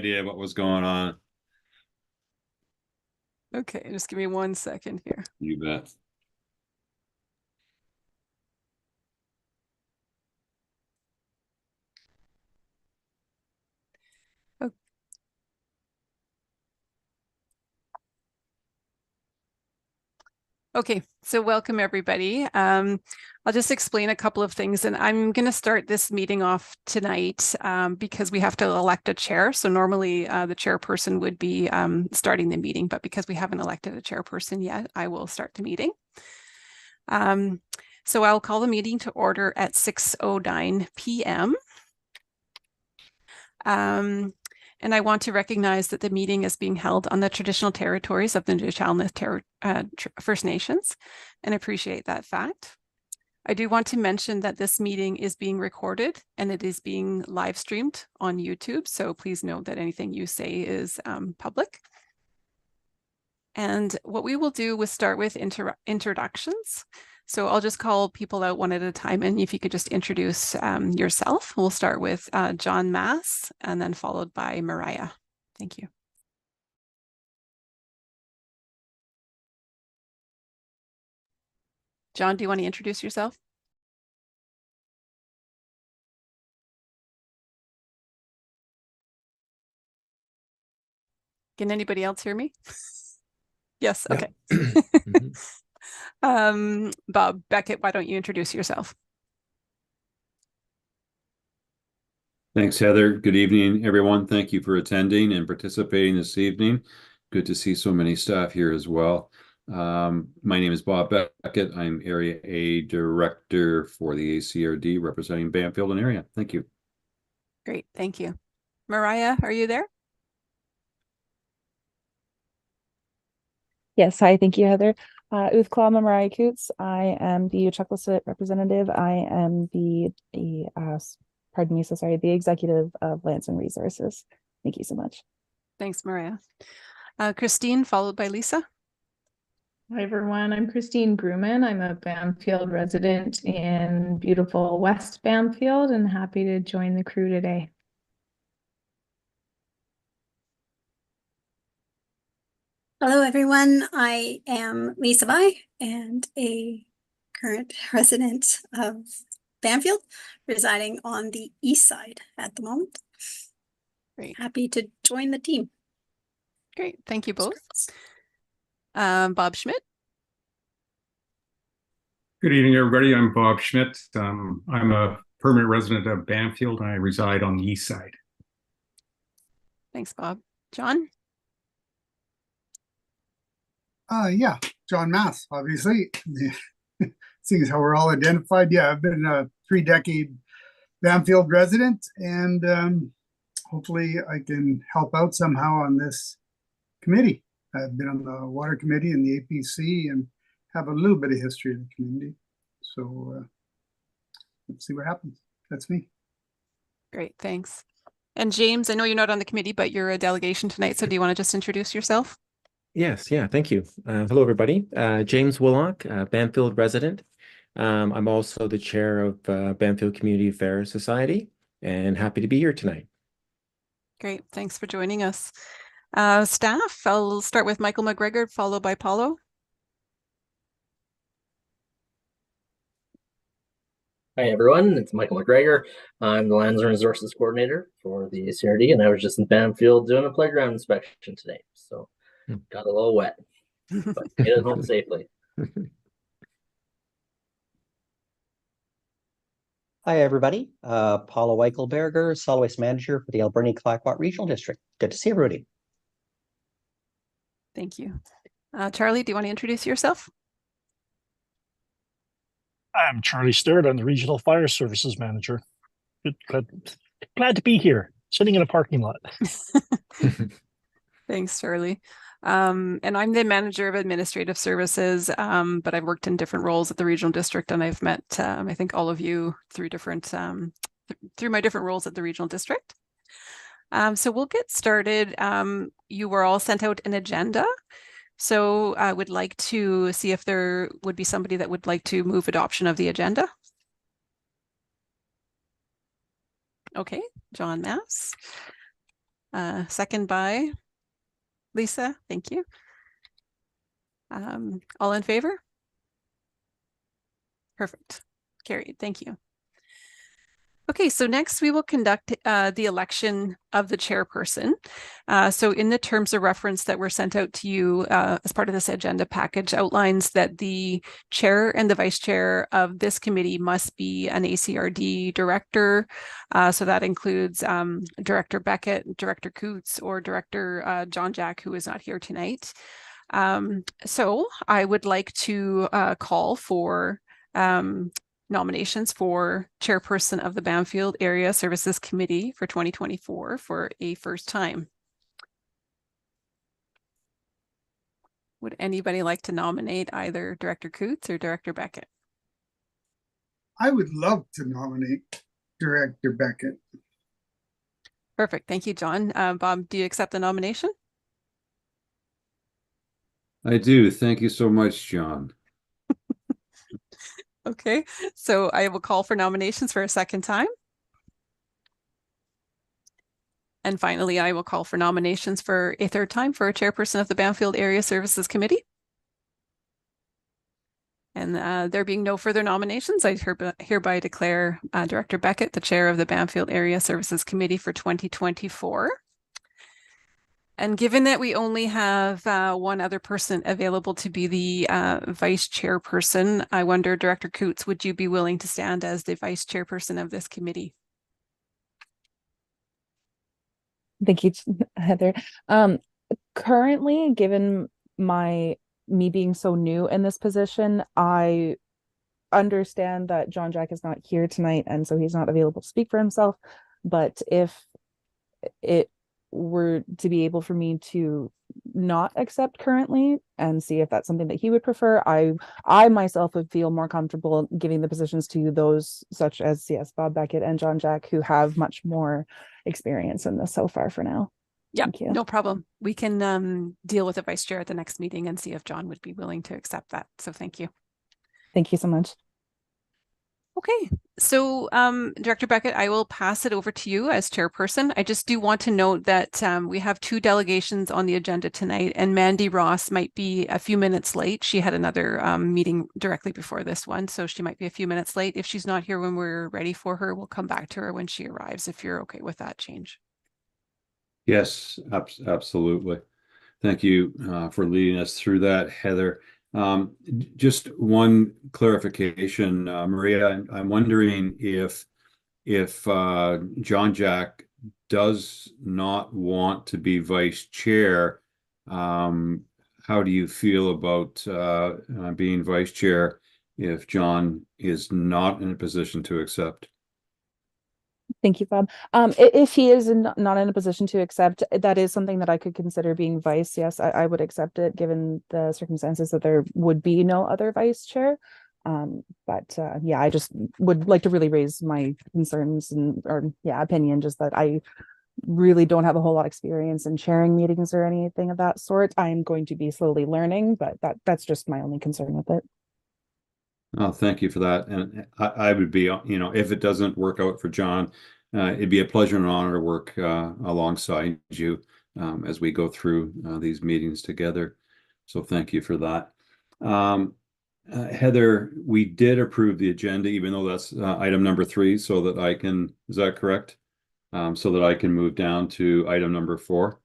idea what was going on. Okay, just give me 1 second here. You bet. Okay, so welcome everybody. I'll just explain a couple of things, and I'm going to start this meeting off tonight because we have to elect a chair. So normally the chairperson would be starting the meeting, but because we haven't elected a chairperson yet, I will start the meeting. So I'll call the meeting to order at 6:09 p.m. And I want to recognize that the meeting is being held on the traditional territories of the Nuu-chah-nulth First Nations, and appreciate that fact. I do want to mention that this meeting is being recorded and it is being live streamed on YouTube, so please note that anything you say is public. And what we will do is start with introductions. So I'll just call people out one at a time, and if you could just introduce yourself. We'll start with John Mass and then followed by Mariah. Thank you. John, do you want to introduce yourself? Can anybody else hear me? Yes, okay. Bob Beckett, why don't you introduce yourself? Thanks, Heather. Good evening, everyone. Thank you for attending and participating this evening. Good to see so many staff here as well. My name is Bob Beckett. I'm Area A Director for the ACRD representing Bamfield and area. Thank you. Great, thank you. Mariah, are you there? Yes, hi, thank you, Heather. Uthklama Mariah Coots. I am the Chucklesit representative. I am the executive of Lands and Resources. Thank you so much. Thanks, Mariah. Christine, followed by Lisa. Hi, everyone. I'm Christine Gruman. I'm a Bamfield resident in beautiful West Bamfield and happy to join the crew today. Hello, everyone. I am Lisa Bai and a current resident of Bamfield, residing on the east side at the moment. Great. Happy to join the team. Great. Thank you both. Bob Schmidt. Good evening, everybody. I'm Bob Schmidt. I'm a permanent resident of Bamfield and I reside on the east side. Thanks, Bob. John? Yeah, John Mass, obviously. Seeing as how we're all identified. Yeah, I've been a 3-decade Bamfield resident, and hopefully I can help out somehow on this committee. I've been on the water committee and the APC and have a little bit of history of the community. So let's see what happens. That's me. Great, thanks. And James, I know you're not on the committee, but you're a delegation tonight. So do you want to just introduce yourself? Yes, yeah, thank you. Hello, everybody. James Willock, Bamfield resident. I'm also the chair of Bamfield Community Affairs Society and happy to be here tonight. Great, thanks for joining us. Staff, I'll start with Michael McGregor, followed by Paulo. Hi, everyone. It's Michael McGregor. I'm the Lands and Resources Coordinator for the ACRD, and I was just in Bamfield doing a playground inspection today. So got a little wet, but made it home safely. Hi, everybody. Paula Weichelberger, Solid Waste Manager for the Alberni-Clayoquot Regional District. Good to see everybody. Thank you. Charlie, do you want to introduce yourself? I'm Charlie Stewart. I'm the Regional Fire Services Manager. Glad to be here, sitting in a parking lot. Thanks, Charlie. And I'm the Manager of Administrative Services, but I've worked in different roles at the Regional District, and I've met, I think, all of you through different, through my different roles at the Regional District. So we'll get started. You were all sent out an agenda. So I would like to see if there would be somebody that would like to move adoption of the agenda. Okay, John Mass. Second by Lisa. Thank you. All in favor? Perfect. Carried. Thank you. Okay, so next we will conduct the election of the chairperson. So in the terms of reference that were sent out to you as part of this agenda package outlines that the chair and the vice chair of this committee must be an ACRD director. So that includes Director Beckett, Director Coots, or Director John Jack, who is not here tonight. So I would like to call for nominations for chairperson of the Bamfield Area Services Committee for 2024 for a first time. Would anybody like to nominate either Director Coots or Director Beckett? I would love to nominate Director Beckett. Perfect. Thank you, John. Bob, do you accept the nomination? I do. Thank you so much, John. Okay, so I will call for nominations for a second time. And finally, I will call for nominations for a third time for a chairperson of the Bamfield Area Services Committee. And there being no further nominations, I hereby declare Director Beckett the chair of the Bamfield Area Services Committee for 2024. And given that we only have one other person available to be the vice chairperson, I wonder, Director Coots, would you be willing to stand as the vice chairperson of this committee? Thank you, Heather. Currently, given me being so new in this position, I understand that John Jack is not here tonight, and so he's not available to speak for himself. But if it were to be able for me to not accept currently and see if that's something that he would prefer, I myself would feel more comfortable giving the positions to those such as Bob Beckett and John Jack, who have much more experience in this so far for now. Yeah, Thank you. no problem. We can deal with the vice chair at the next meeting and see if John would be willing to accept that. So thank you. Thank you so much. Okay, so Director Beckett, I will pass it over to you as chairperson. I just do want to note that we have two delegations on the agenda tonight, and Mandy Ross might be a few minutes late. She had another meeting directly before this one, so she might be a few minutes late. If she's not here when we're ready for her, we'll come back to her when she arrives, if you're okay with that change. Yes, absolutely. Thank you for leading us through that, Heather. Just one clarification, Maria. I'm wondering if John Jack does not want to be vice chair, how do you feel about being vice chair if John is not in a position to accept? Thank you, Bob. If he is not in a position to accept, that is something that I could consider being vice. Yes, I would accept it given the circumstances that there would be no other vice chair. Yeah, I just would like to really raise my concerns or opinion, just that I really don't have a whole lot of experience in chairing meetings or anything of that sort. I'm going to be slowly learning, but that's just my only concern with it. Oh, thank you for that. And I would be, if it doesn't work out for John, it'd be a pleasure and honor to work alongside you as we go through these meetings together. So thank you for that. Heather, we did approve the agenda, even though that's item number 3, so that I can, is that correct? So that I can move down to item number 4.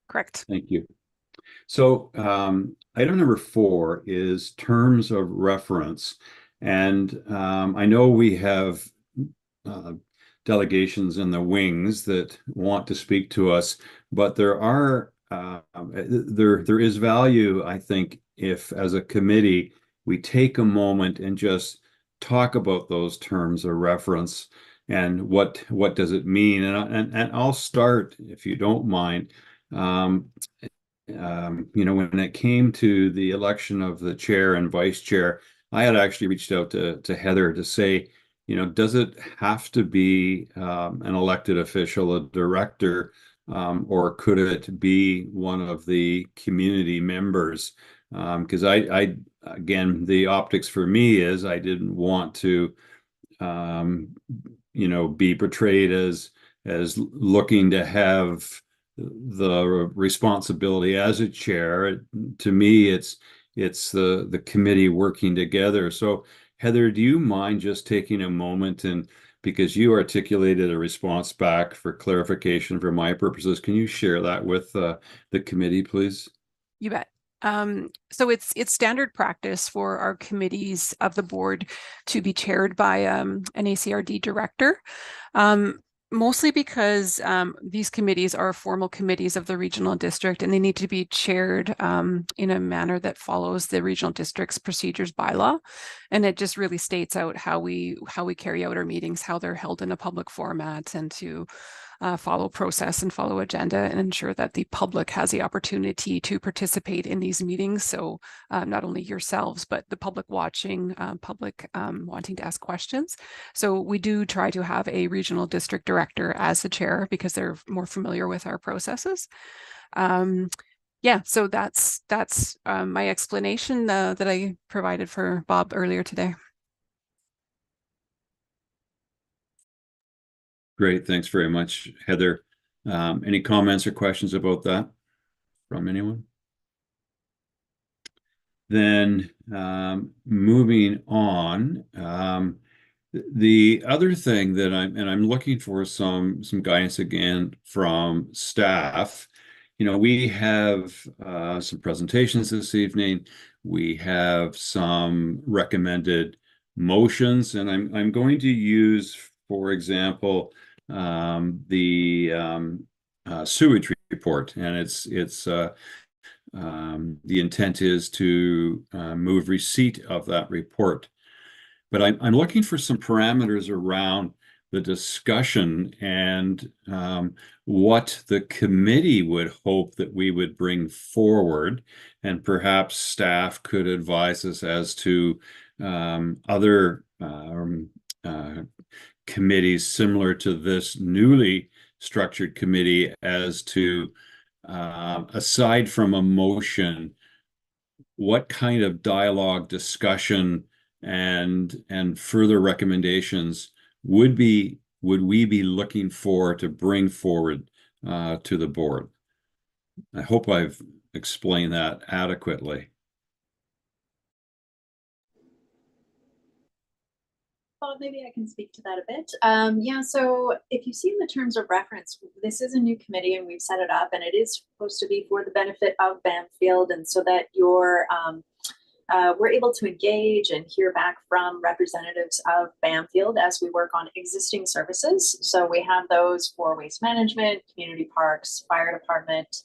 Correct. Thank you. So item number 4 is terms of reference. And I know we have delegations in the wings that want to speak to us, but there is value, I think, if as a committee, we take a moment and just talk about those terms of reference and what does it mean. And I'll start, if you don't mind. When it came to the election of the chair and vice chair, I had actually reached out to Heather to say, does it have to be an elected official, a director, or could it be one of the community members? Because again, the optics for me is I didn't want to, be portrayed as looking to have the responsibility as a chair. To me, it's the committee working together. So Heather, do you mind just taking a moment, and because you articulated a response back for clarification for my purposes, can you share that with the committee, please? You bet. So it's standard practice for our committees of the board to be chaired by an ACRD director. Mostly because these committees are formal committees of the regional district, and they need to be chaired in a manner that follows the regional district's procedures bylaw. And it just really states out how we carry out our meetings, how they're held in a public format, and to follow process and follow agenda and ensure that the public has the opportunity to participate in these meetings. So not only yourselves, but the public watching, public wanting to ask questions. So we do try to have a regional district director as the chair because they're more familiar with our processes. Yeah, so that's my explanation that I provided for Bob earlier today. Great, thanks very much, Heather. Any comments or questions about that from anyone? Then moving on, the other thing that I'm looking for some guidance again from staff. You know, we have some presentations this evening. We have some recommended motions, and I'm going to use, for example, the sewage report, and the intent is to move receipt of that report. But I'm looking for some parameters around the discussion and what the committee would hope that we would bring forward, and perhaps staff could advise us as to other committees similar to this newly structured committee as to aside from a motion, what kind of dialogue, discussion, and further recommendations would we be looking for to bring forward to the board? I hope I've explained that adequately. Well, maybe I can speak to that a bit. Yeah, so if you see in the terms of reference, this is a new committee and we've set it up, and it is supposed to be for the benefit of Bamfield, and so that we're able to engage and hear back from representatives of Bamfield as we work on existing services. So we have those for waste management, community parks, fire department,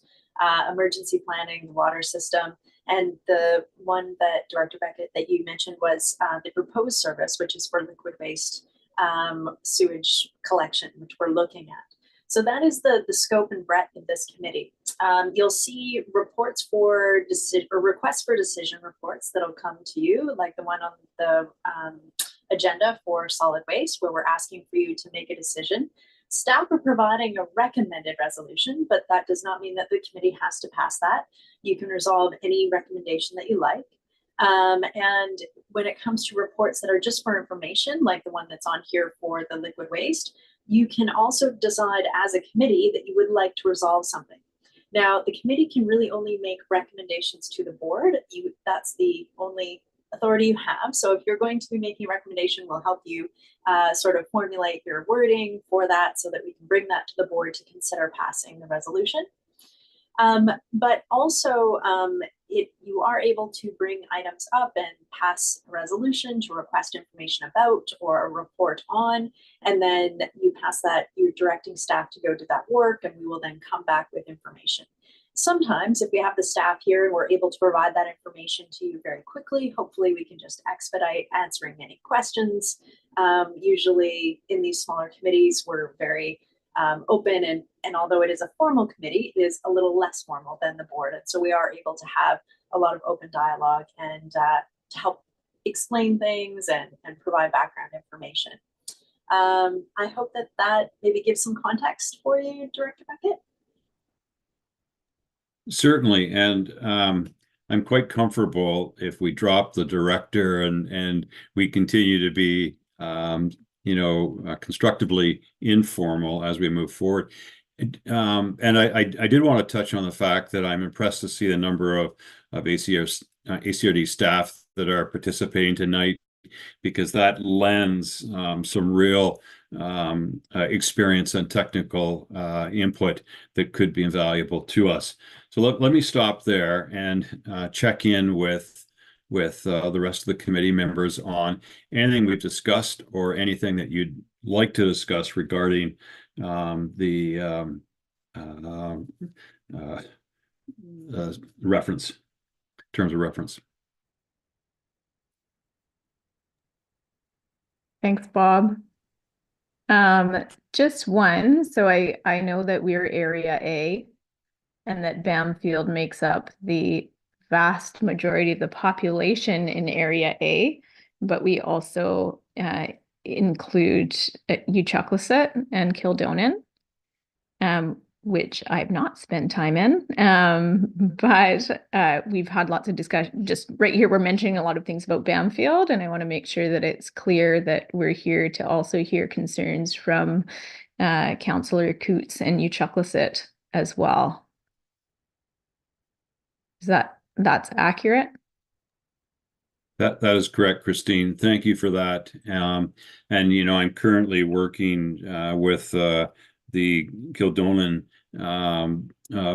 emergency planning, the water system. And the one that Director Beckett that you mentioned was the proposed service, which is for liquid waste sewage collection, which we're looking at. So that is the scope and breadth of this committee. You'll see reports for decision or requests for decision reports that'll come to you, like the one on the agenda for solid waste, where we're asking for you to make a decision. Staff are providing a recommended resolution, but that does not mean that the committee has to pass that. You can resolve any recommendation that you like. And when it comes to reports that are just for information, like the one that's on here for the liquid waste, you can also decide as a committee that you would like to resolve something. Now, the committee can really only make recommendations to the board. That's the only authority you have. So if you're going to be making a recommendation, we'll help you sort of formulate your wording for that so that we can bring that to the board to consider passing the resolution. But also, you are able to bring items up and pass a resolution to request information about or a report on, and then you pass that, you're directing staff to go do that work, and we will then come back with information. Sometimes if we have the staff here and we're able to provide that information to you very quickly, hopefully we can just expedite answering any questions. Usually in these smaller committees, we're very open, and although it is a formal committee, it is a little less formal than the board. And so we are able to have a lot of open dialogue and to help explain things and provide background information. I hope that maybe gives some context for you, Director Beckett. Certainly, and I'm quite comfortable if we drop the director and we continue to be constructively informal as we move forward. And I did want to touch on the fact that I'm impressed to see the number of ACRD staff that are participating tonight, because that lends some real experience and technical input that could be invaluable to us. So let me stop there and check in with the rest of the committee members on anything we've discussed or anything that you'd like to discuss regarding the uh, uh, reference, terms of reference. Thanks, Bob. Just one. So I know that we're Area A and that Bamfield makes up the vast majority of the population in Area A, but we also include Uchukleset and Kildonan, which I've not spent time in. But we've had lots of discussion. Just right here, we're mentioning a lot of things about Bamfield, and I want to make sure that it's clear that we're here to also hear concerns from Councillor Coots and Uchukleset as well. That's accurate? That is correct, Christine. Thank you for that. And I'm currently working with the Kildonan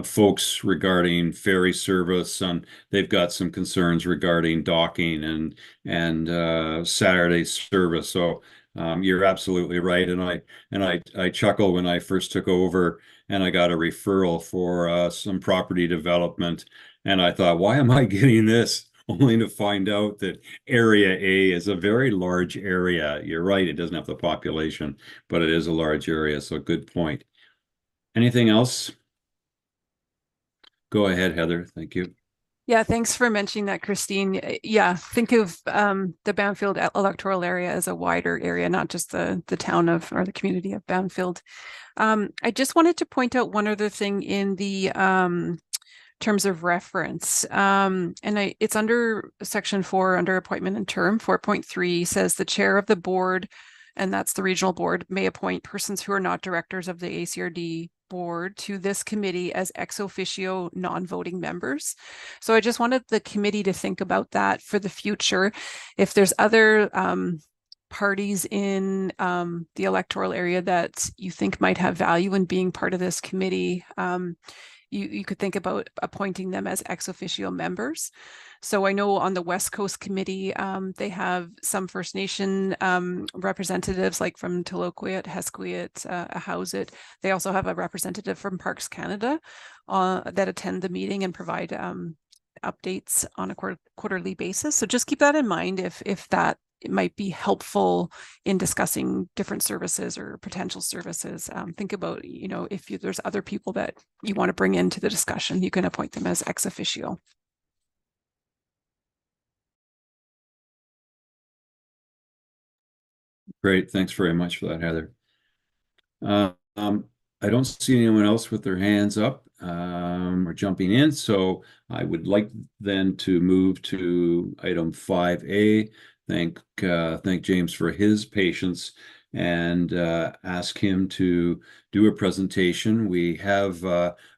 folks regarding ferry service, and they've got some concerns regarding docking and Saturday service. So you're absolutely right, and I chuckle when I first took over and I got a referral for some property development, and I thought, why am I getting this? Only to find out that Area A is a very large area. You're right, it doesn't have the population, but it is a large area, so good point. Anything else? Go ahead, Heather. Thank you. Yeah, thanks for mentioning that, Christine. Yeah, think of the Bamfield electoral area as a wider area, not just the town of or the community of Bamfield. I just wanted to point out one other thing in the terms of reference. It's under section 4 under appointment and term. 4.3 says the chair of the board, and that's the regional board, may appoint persons who are not directors of the ACRD board to this committee as ex officio non-voting members. So I just wanted the committee to think about that for the future. If there's other parties in the electoral area that you think might have value in being part of this committee, you could think about appointing them as ex officio members. So I know on the West Coast Committee, they have some First Nation representatives, like from Taloquiet, Hesquiet, Ahousaht. They also have a representative from Parks Canada that attend the meeting and provide updates on a quarterly basis. So just keep that in mind if that it might be helpful in discussing different services or potential services. Think about, if there's other people that you want to bring into the discussion, you can appoint them as ex officio. Great. Thanks very much for that, Heather. I don't see anyone else with their hands up or jumping in, so I would like then to move to item 5A. Thank James for his patience and ask him to do a presentation. We have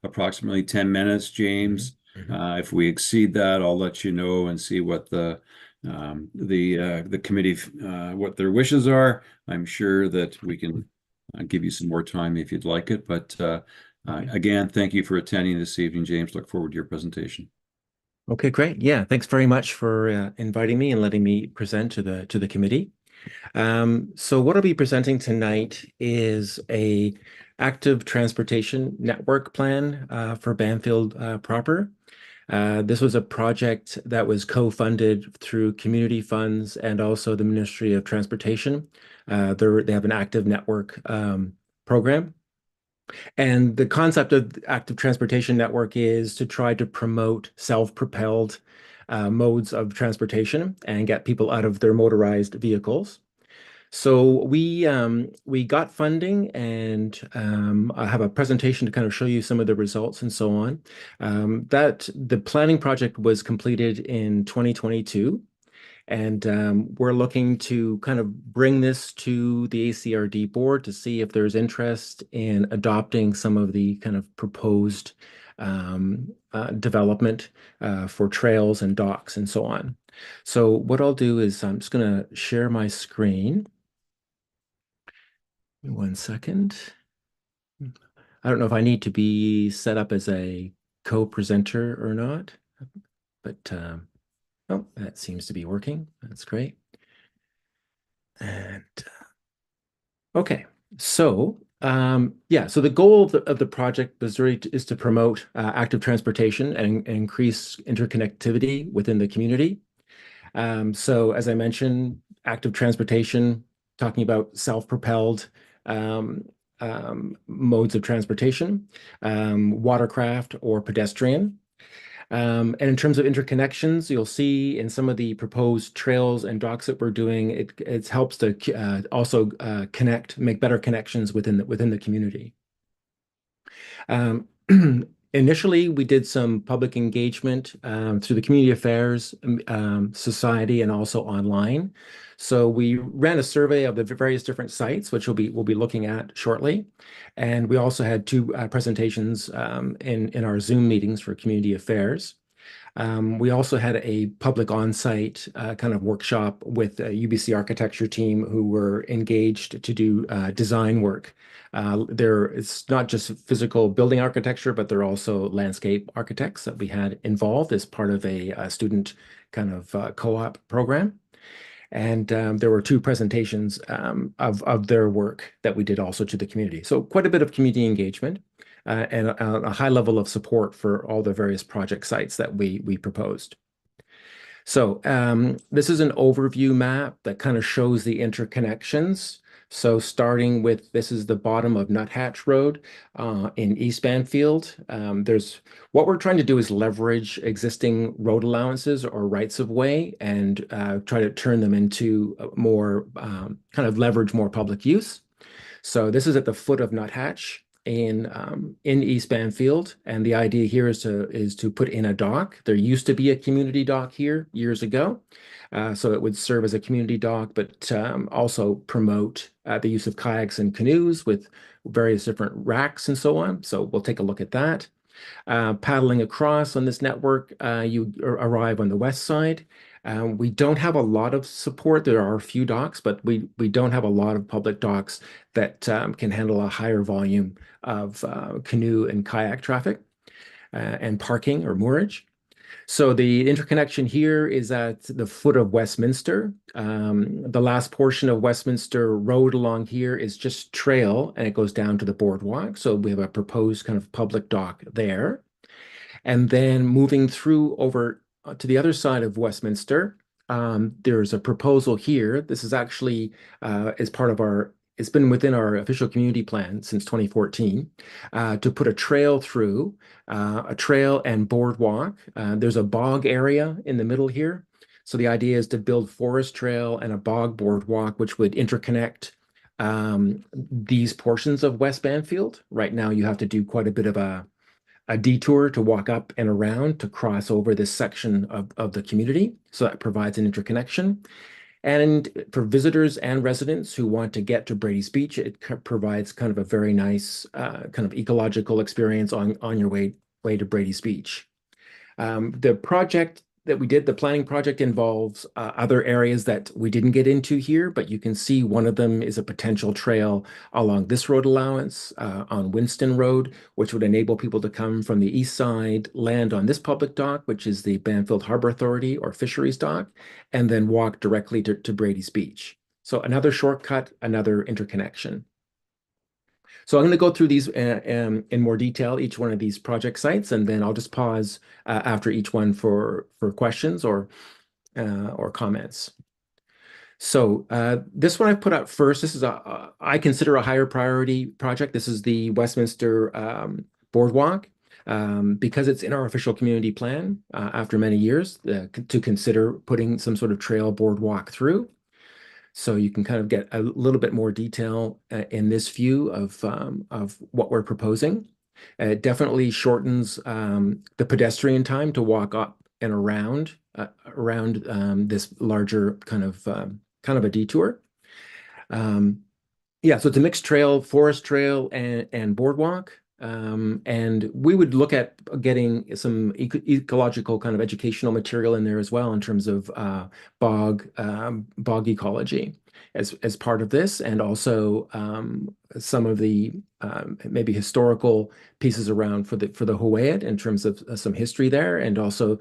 approximately 10 minutes, James. If we exceed that, I'll let you know and see what the committee what their wishes are. I'm sure that we can give you some more time if you'd like it. But again, thank you for attending this evening, James. Look forward to your presentation. Okay, great. Yeah, thanks very much for inviting me and letting me present to the committee. So what I'll be presenting tonight is a active transportation network plan for Bamfield proper. This was a project that was co-funded through community funds and also the Ministry of Transportation. They have an active network program. And the concept of the active transportation network is to try to promote self-propelled modes of transportation and get people out of their motorized vehicles. So we got funding, and I have a presentation to kind of show you some of the results and so on. That the planning project was completed in 2022. And we're looking to kind of bring this to the ACRD board to see if there's interest in adopting some of the kind of proposed development for trails and docks and so on. So what I'll do is I'm just going to share my screen. 1 second. I don't know if I need to be set up as a co-presenter or not, but oh, that seems to be working. That's great. And okay, so yeah, so the goal of the project is to promote active transportation and increase interconnectivity within the community. So as I mentioned, active transportation, talking about self-propelled modes of transportation, watercraft or pedestrian. And in terms of interconnections, you'll see in some of the proposed trails and docks that we're doing, it helps to also make better connections within the community. Initially, we did some public engagement through the Community Affairs Society and also online. So we ran a survey of the various different sites, which we'll be looking at shortly. And we also had two presentations in our Zoom meetings for Community Affairs. We also had a public on-site kind of workshop with a UBC architecture team who were engaged to do design work. It's not just physical building architecture, but they're also landscape architects that we had involved as part of a student kind of co-op program. And there were two presentations of their work that we did also to the community. So quite a bit of community engagement and a high level of support for all the various project sites that we proposed. So this is an overview map that kind of shows the interconnections. So starting with, this is the bottom of Nuthatch Road in East Bamfield. What we're trying to do is leverage existing road allowances or rights of way and try to turn them into more, kind of leverage more public use. So this is at the foot of Nuthatch in East Bamfield, and the idea here is to put in a dock. There used to be a community dock here years ago, so it would serve as a community dock, but also promote the use of kayaks and canoes with various different racks and so on. So we'll take a look at that. Paddling across on this network, you arrive on the west side. We don't have a lot of support. There are a few docks, but we don't have a lot of public docks that can handle a higher volume of canoe and kayak traffic and parking or moorage. So the interconnection here is at the foot of Westminster. The last portion of Westminster Road along here is just trail, and it goes down to the boardwalk. So we have a proposed kind of public dock there. And then moving through over to the other side of Westminster, there's a proposal here. This is actually as part of it's been within our official community plan since 2014 to put a trail through, a trail and boardwalk. There's a bog area in the middle here. So the idea is to build forest trail and a bog boardwalk, which would interconnect these portions of West Bamfield. Right now, you have to do quite a bit of a detour to walk up and around to cross over this section of the community. So that provides an interconnection. And for visitors and residents who want to get to Brady's Beach, it provides kind of a very nice kind of ecological experience on your way to Brady's Beach. The project that we did, the planning project, involves other areas that we didn't get into here, but you can see one of them is a potential trail along this road allowance on Winston Road, which would enable people to come from the east side, land on this public dock, which is the Bamfield Harbor Authority or Fisheries Dock, and then walk directly to Brady's Beach. So another shortcut, another interconnection. So I'm going to go through these in more detail, each one of these project sites, and then I'll just pause after each one for questions or comments. So this one I put out first. This is I consider a higher priority project. This is the Westminster Boardwalk. Because it's in our official community plan after many years to consider putting some sort of trail boardwalk through. So you can kind of get a little bit more detail in this view of what we're proposing. It definitely shortens the pedestrian time to walk up and around this larger kind of a detour. Yeah, so it's a mixed trail, forest trail, and boardwalk. And we would look at getting some ecological kind of educational material in there as well in terms of bog ecology as part of this, and also some of the maybe historical pieces around for the Hawaiian in terms of some history there, and also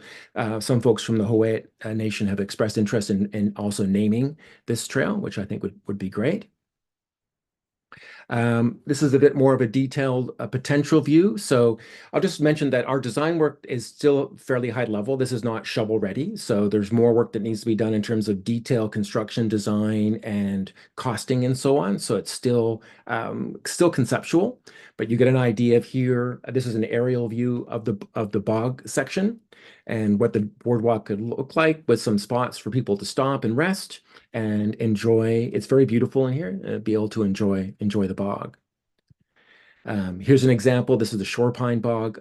some folks from the Hawaiian Nation have expressed interest in also naming this trail, which I think would be great. This is a bit more of a detailed potential view. So I'll just mention that our design work is still fairly high level. This is not shovel ready. So there's more work that needs to be done in terms of detail, construction design, and costing and so on. So it's still conceptual, but you get an idea of here. This is an aerial view of the bog section and what the boardwalk could look like, with some spots for people to stop and rest and enjoy. It's very beautiful in here, be able to enjoy the bog. Here's an example. This is the Shore Pine Bog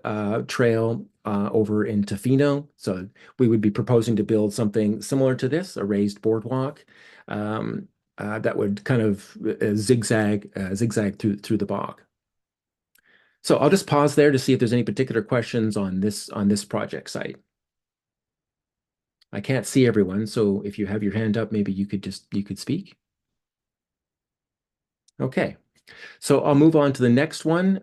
trail over in Tofino. So we would be proposing to build something similar to this, a raised boardwalk that would kind of zigzag through the bog. So I'll just pause there to see if there's any particular questions on this project site. I can't see everyone, so if you have your hand up, maybe you could speak. Okay, so I'll move on to the next one.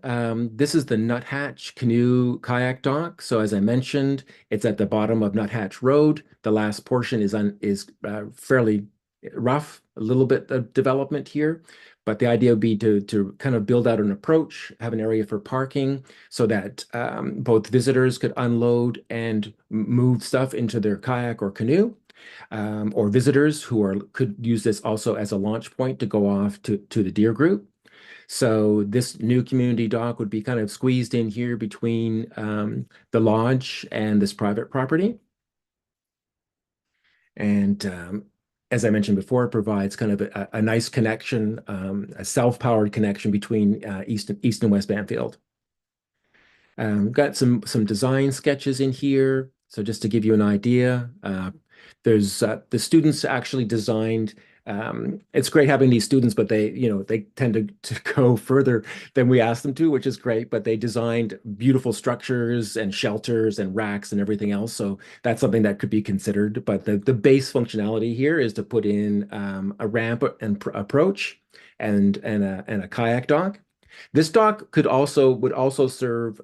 This is the Nuthatch Canoe Kayak Dock. So as I mentioned, it's at the bottom of Nuthatch Road. The last portion is fairly rough, a little bit of development here, but the idea would be to kind of build out an approach, have an area for parking so that both visitors could unload and move stuff into their kayak or canoe, or visitors who could use this also as a launch point to go off to the deer group. So this new community dock would be kind of squeezed in here between the lodge and this private property. And as I mentioned before, it provides kind of a nice connection, a self-powered connection between East and West Bamfield. We've got some design sketches in here. So just to give you an idea, there's the students actually designed. It's great having these students, but they tend to go further than we ask them to, which is great. But they designed beautiful structures and shelters and racks and everything else. So that's something that could be considered. But the base functionality here is to put in a ramp and approach and a kayak dock. This dock would also serve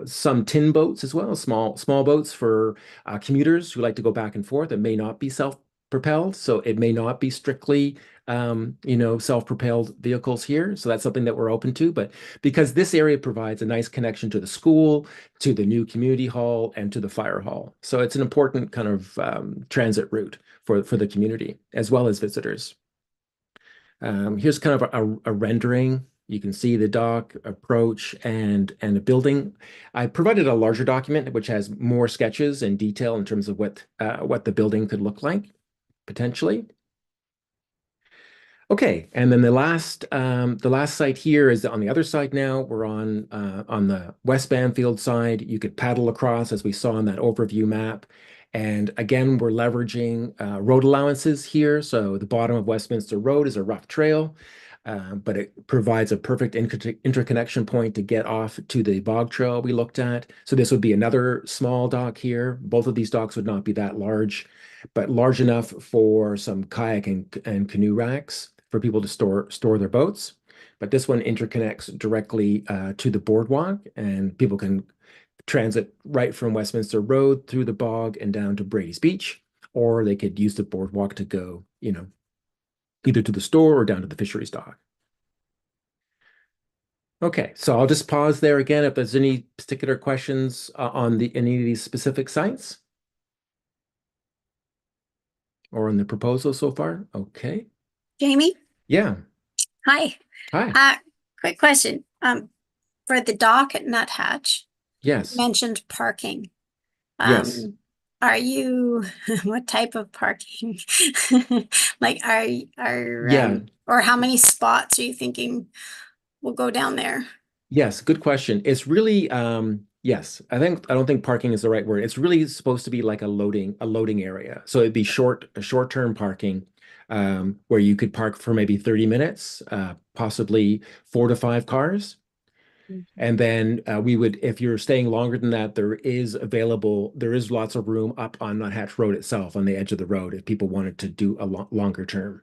some tin boats as well, small boats for commuters who like to go back and forth. It may not be self-propelled, so it may not be strictly self-propelled vehicles here. So that's something that we're open to. But because this area provides a nice connection to the school, to the new community hall, and to the fire hall, so it's an important kind of transit route for the community as well as visitors. Here's kind of a rendering. You can see the dock, approach, and a building. I provided a larger document which has more sketches and detail in terms of what the building could look like, potentially. Okay, and then the last site here is on the other side now. We're on the West Bamfield side. You could paddle across, as we saw on that overview map. And again, we're leveraging road allowances here. So the bottom of Westminster Road is a rough trail, but it provides a perfect interconnection point to get off to the bog trail we looked at. So this would be another small dock here. Both of these docks would not be that large, but large enough for some kayak and canoe racks for people to store their boats. But this one interconnects directly to the boardwalk, and people can transit right from Westminster Road through the bog and down to Brady's Beach, or they could use the boardwalk to go, either to the store or down to the fisheries dock. Okay, so I'll just pause there again if there's any particular questions on any of these specific sites or on the proposal so far. Okay. Jamie? Yeah. Hi. Hi. Quick question. For the dock at Nuthatch, Yes. you mentioned parking. Yes. Are you what type of parking? Like Yeah. Or how many spots are you thinking will go down there? Yes, good question. It's really Yes, I don't think parking is the right word. It's really supposed to be like a loading area. So it'd be short-term parking, where you could park for maybe 30 minutes, possibly 4 to 5 cars. And then we would, if you're staying longer than that, there is lots of room up on Nuthatch Road itself, on the edge of the road, if people wanted to do a longer term.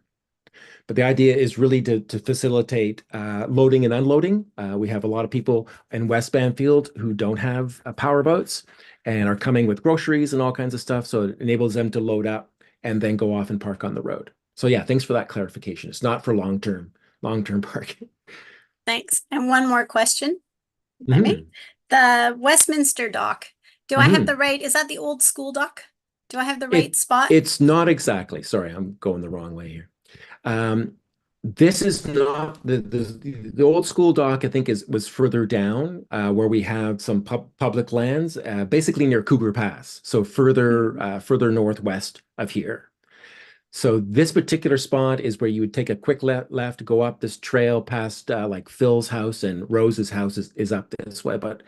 But the idea is really to facilitate loading and unloading. We have a lot of people in West Bamfield who don't have power boats and are coming with groceries and all kinds of stuff. So it enables them to load up and then go off and park on the road. So yeah, thanks for that clarification. It's not for long-term parking. Thanks. And one more question, if I may. The Westminster dock. Do I have the right, is that the old school dock? Do I have the right spot? It's not exactly. Sorry, I'm going the wrong way here. This is not the old school dock. I think was further down, where we have some public lands, basically near Cougar Pass, so further northwest of here. So this particular spot is where you would take a quick left, go up this trail past like Phil's house, and Rose's house is up this way, but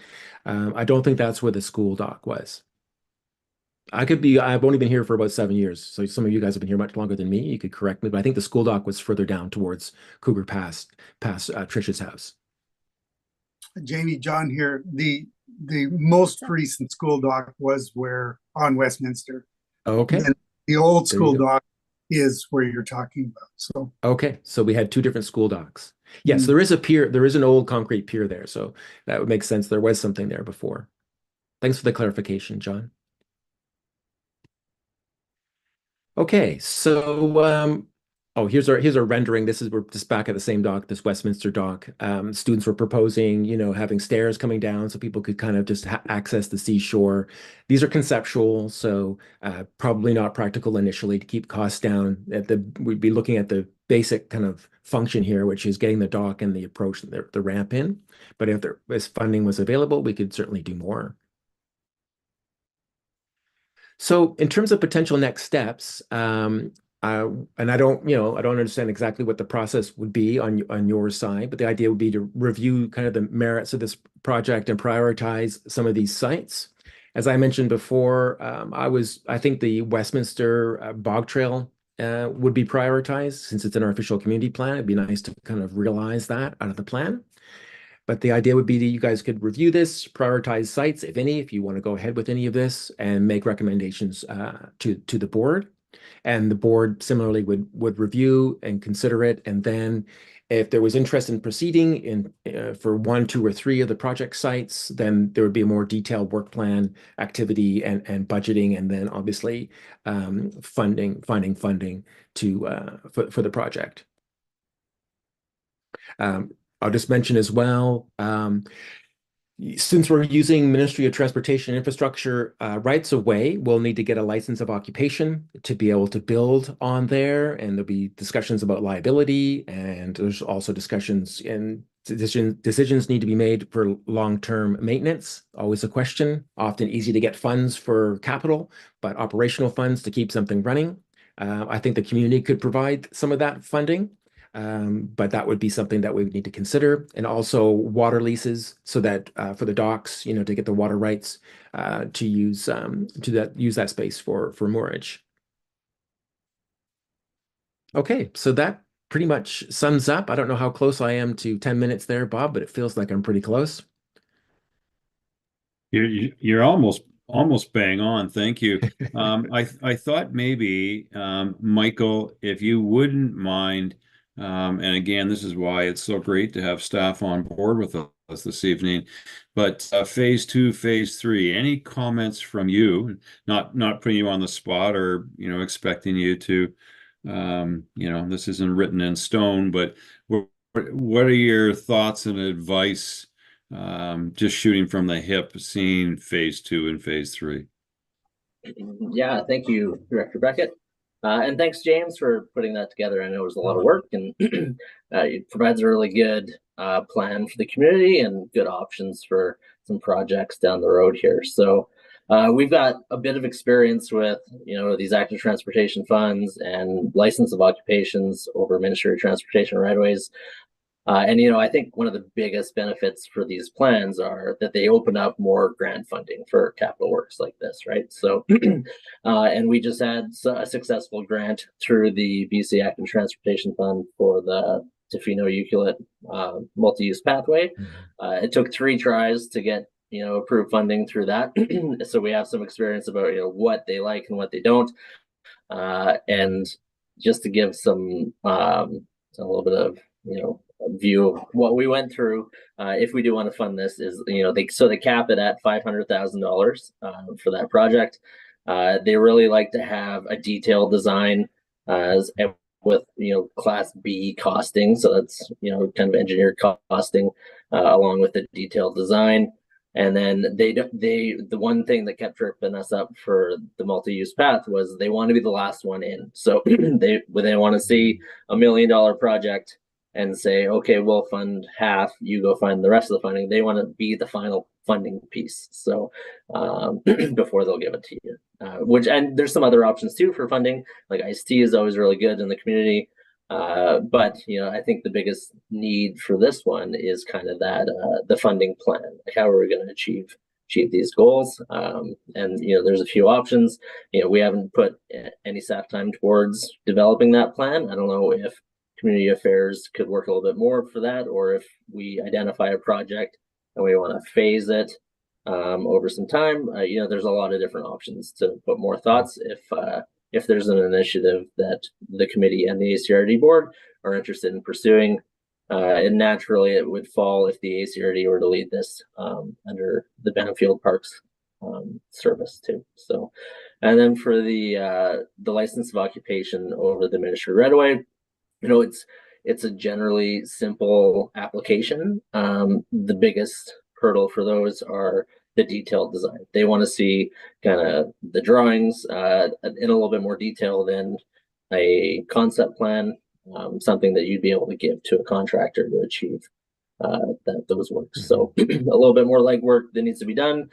I don't think that's where the school dock was. I've only been here for about 7 years, so some of you guys have been here much longer than me. You could correct me, but I think the school dock was further down towards Cougar Pass, past Trish's house. Jamie, John here. The most recent school dock was on Westminster. Okay. And the old school dock is where you're talking about. So okay, so we had 2 different school docks. Yes, there is a pier. There is an old concrete pier there, so that would make sense. There was something there before. Thanks for the clarification, John. Okay, so here's our rendering. We're just back at the same dock, this Westminster dock. Students were proposing, having stairs coming down so people could kind of just access the seashore. These are conceptual, so probably not practical initially to keep costs down. We'd be looking at the basic kind of function here, which is getting the dock and the approach, the ramp in. But if this funding was available, we could certainly do more. So in terms of potential next steps, and I don't understand exactly what the process would be on your side, but the idea would be to review kind of the merits of this project and prioritize some of these sites. As I mentioned before, I think the Westminster Bog Trail would be prioritized since it's in our official community plan. It'd be nice to kind of realize that out of the plan. But the idea would be that you guys could review this, prioritize sites, if any, if you want to go ahead with any of this, and make recommendations to the board. And the board similarly would review and consider it. And then if there was interest in proceeding for 1, 2, or 3 of the project sites, then there would be a more detailed work plan, activity, and budgeting, and then obviously finding funding for the project. I'll just mention as well, since we're using Ministry of Transportation Infrastructure rights of way, we'll need to get a license of occupation to be able to build on there. And there'll be discussions about liability, and there's also discussions and decisions need to be made for long-term maintenance. Always a question, often easy to get funds for capital, but operational funds to keep something running. I think the community could provide some of that funding. But that would be something that we would need to consider, and also water leases, so that for the docks, to get the water rights to use that space for moorage. Okay, so that pretty much sums up. I don't know how close I am to 10 minutes there, Bob, but it feels like I'm pretty close. You're almost bang on. Thank you. I thought maybe Michael, if you wouldn't mind. And again, this is why it's so great to have staff on board with us this evening. But phase 2, phase 3, any comments from you? Not putting you on the spot or expecting you to, this isn't written in stone. But what are your thoughts and advice? Just shooting from the hip, seeing phase 2 and phase 3. Yeah, thank you, Director Beckett. And thanks, James, for putting that together. I know it was a lot of work, and it provides a really good plan for the community and good options for some projects down the road here. So we've got a bit of experience with, these active transportation funds and license of occupations over Ministry of Transportation right-of-ways. And, you know, I think one of the biggest benefits for these plans are that they open up more grant funding for capital works like this, right? So, and we just had a successful grant through the BC Active Transportation Fund for the Tofino Euclid multi-use pathway. It took 3 tries to get, you know, approved funding through that. So we have some experience about, you know, what they like and what they don't. And just to give some a little bit of, you know, a view of what we went through, if we do want to fund this, is, you know, they cap it at $500,000 for that project. They really like to have a detailed design as with, you know, class B costing, so that's, you know, kind of engineered costing along with the detailed design. And then the one thing that kept tripping us up for the multi-use path was they want to be the last one in. So they want to see $1 million project and say, okay, we'll fund half, you go find the rest of the funding. They want to be the final funding piece. So before they'll give it to you, and there's some other options too for funding, like iced tea is always really good in the community. But, you know, I think the biggest need for this one is kind of that the funding plan. Like, how are we going to achieve these goals? And, you know, there's a few options. You know, we haven't put any staff time towards developing that plan. I don't know if community affairs could work a little bit more for that, or if we identify a project and we want to phase it over some time. You know, there's a lot of different options to put more thoughts if there's an initiative that the committee and the ACRD board are interested in pursuing. And naturally it would fall if the ACRD were to lead this under the Bamfield Parks service too. So, and then for the license of occupation over the Ministry right away, you know, it's a generally simple application. The biggest hurdle for those are the detailed design. They want to see kind of the drawings in a little bit more detail than a concept plan, something that you'd be able to give to a contractor to achieve those works. So a little bit more legwork that needs to be done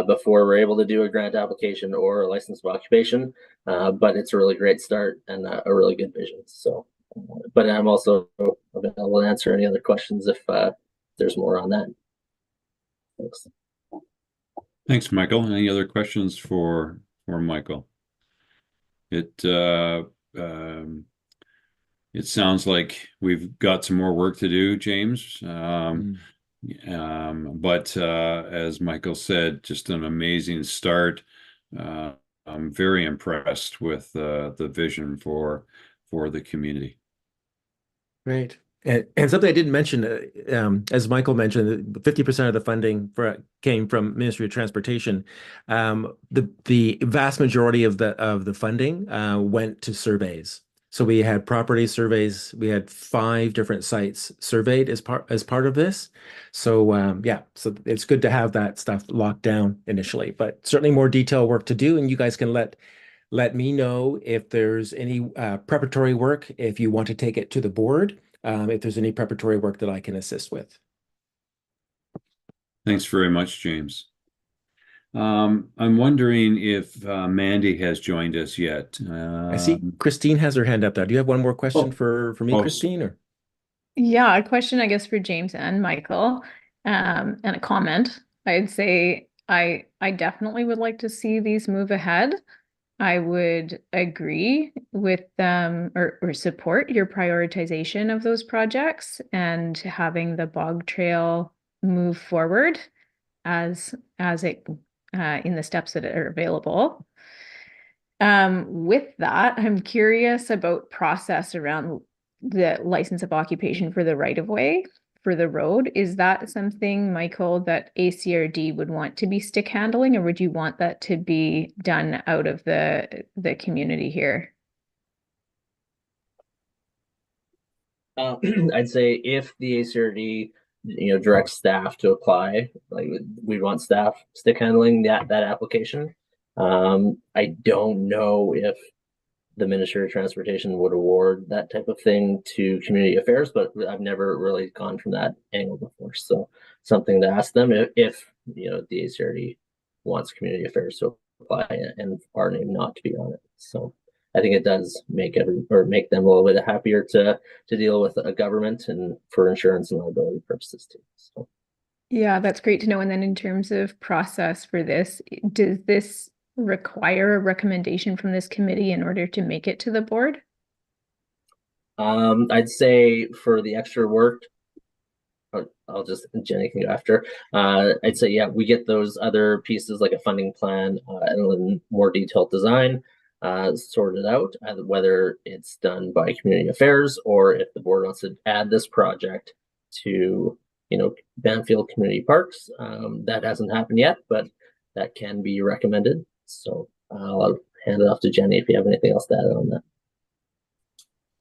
before we're able to do a grant application or a license of occupation. But it's a really great start and a really good vision. So, but I'm also available to answer any other questions if there's more on that. Thanks. Thanks, Michael. Any other questions for Michael? It sounds like we've got some more work to do, James. But as Michael said, just an amazing start. I'm very impressed with the vision for the community. Great. And something I didn't mention, as Michael mentioned, 50% of the funding came from Ministry of Transportation. The vast majority of the funding went to surveys. So we had property surveys. We had 5 different sites surveyed as part of this. So yeah, so it's good to have that stuff locked down initially, but certainly more detailed work to do. And you guys can let me know if there's any preparatory work, if you want to take it to the board. If there's any preparatory work that I can assist with. Thanks very much, James. I'm wondering if Mandy has joined us yet. I see Christine has her hand up there. Do you have one more question for me, Christine? Or? Yeah, a question, I guess, for James and Michael, and a comment. I'd say I definitely would like to see these move ahead. I would agree with them or support your prioritization of those projects and having the bog trail move forward as it in the steps that are available. With that, I'm curious about process around the license of occupation for the right of way for the road. Is that something, Michael, that ACRD would want to be stick handling, or would you want that to be done out of the community here? I'd say if the ACRD, you know, directs staff to apply, like we want staff stick handling that application. I don't know if the Ministry of Transportation would award that type of thing to community affairs, but I've never really gone from that angle before. So something to ask them if you know, the ACRD wants community affairs to apply and our name not to be on it. So I think it does make make them a little bit happier to deal with a government and for insurance and liability purposes too. So. Yeah, that's great to know. And then in terms of process for this, does this require a recommendation from this committee in order to make it to the board? I'd say for the extra work, I'll just, Jenny can go after. I'd say, yeah, we get those other pieces like a funding plan and more detailed design sorted out, whether it's done by community affairs or if the board wants to add this project to, Bamfield Community Parks. That hasn't happened yet, but that can be recommended. So I'll hand it off to Jenny if you have anything else to add on that.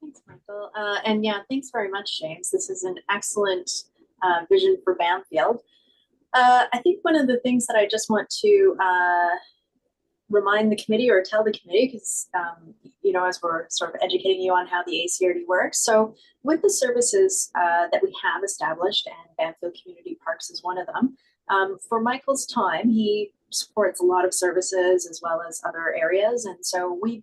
Thanks, Michael. And yeah, thanks very much, James. This is an excellent vision for Bamfield. I think one of the things that I just want to remind the committee or tell the committee, because as we're sort of educating you on how the ACRD works. So with the services that we have established, and Bamfield Community Parks is one of them, for Michael's time, he supports a lot of services as well as other areas. And so we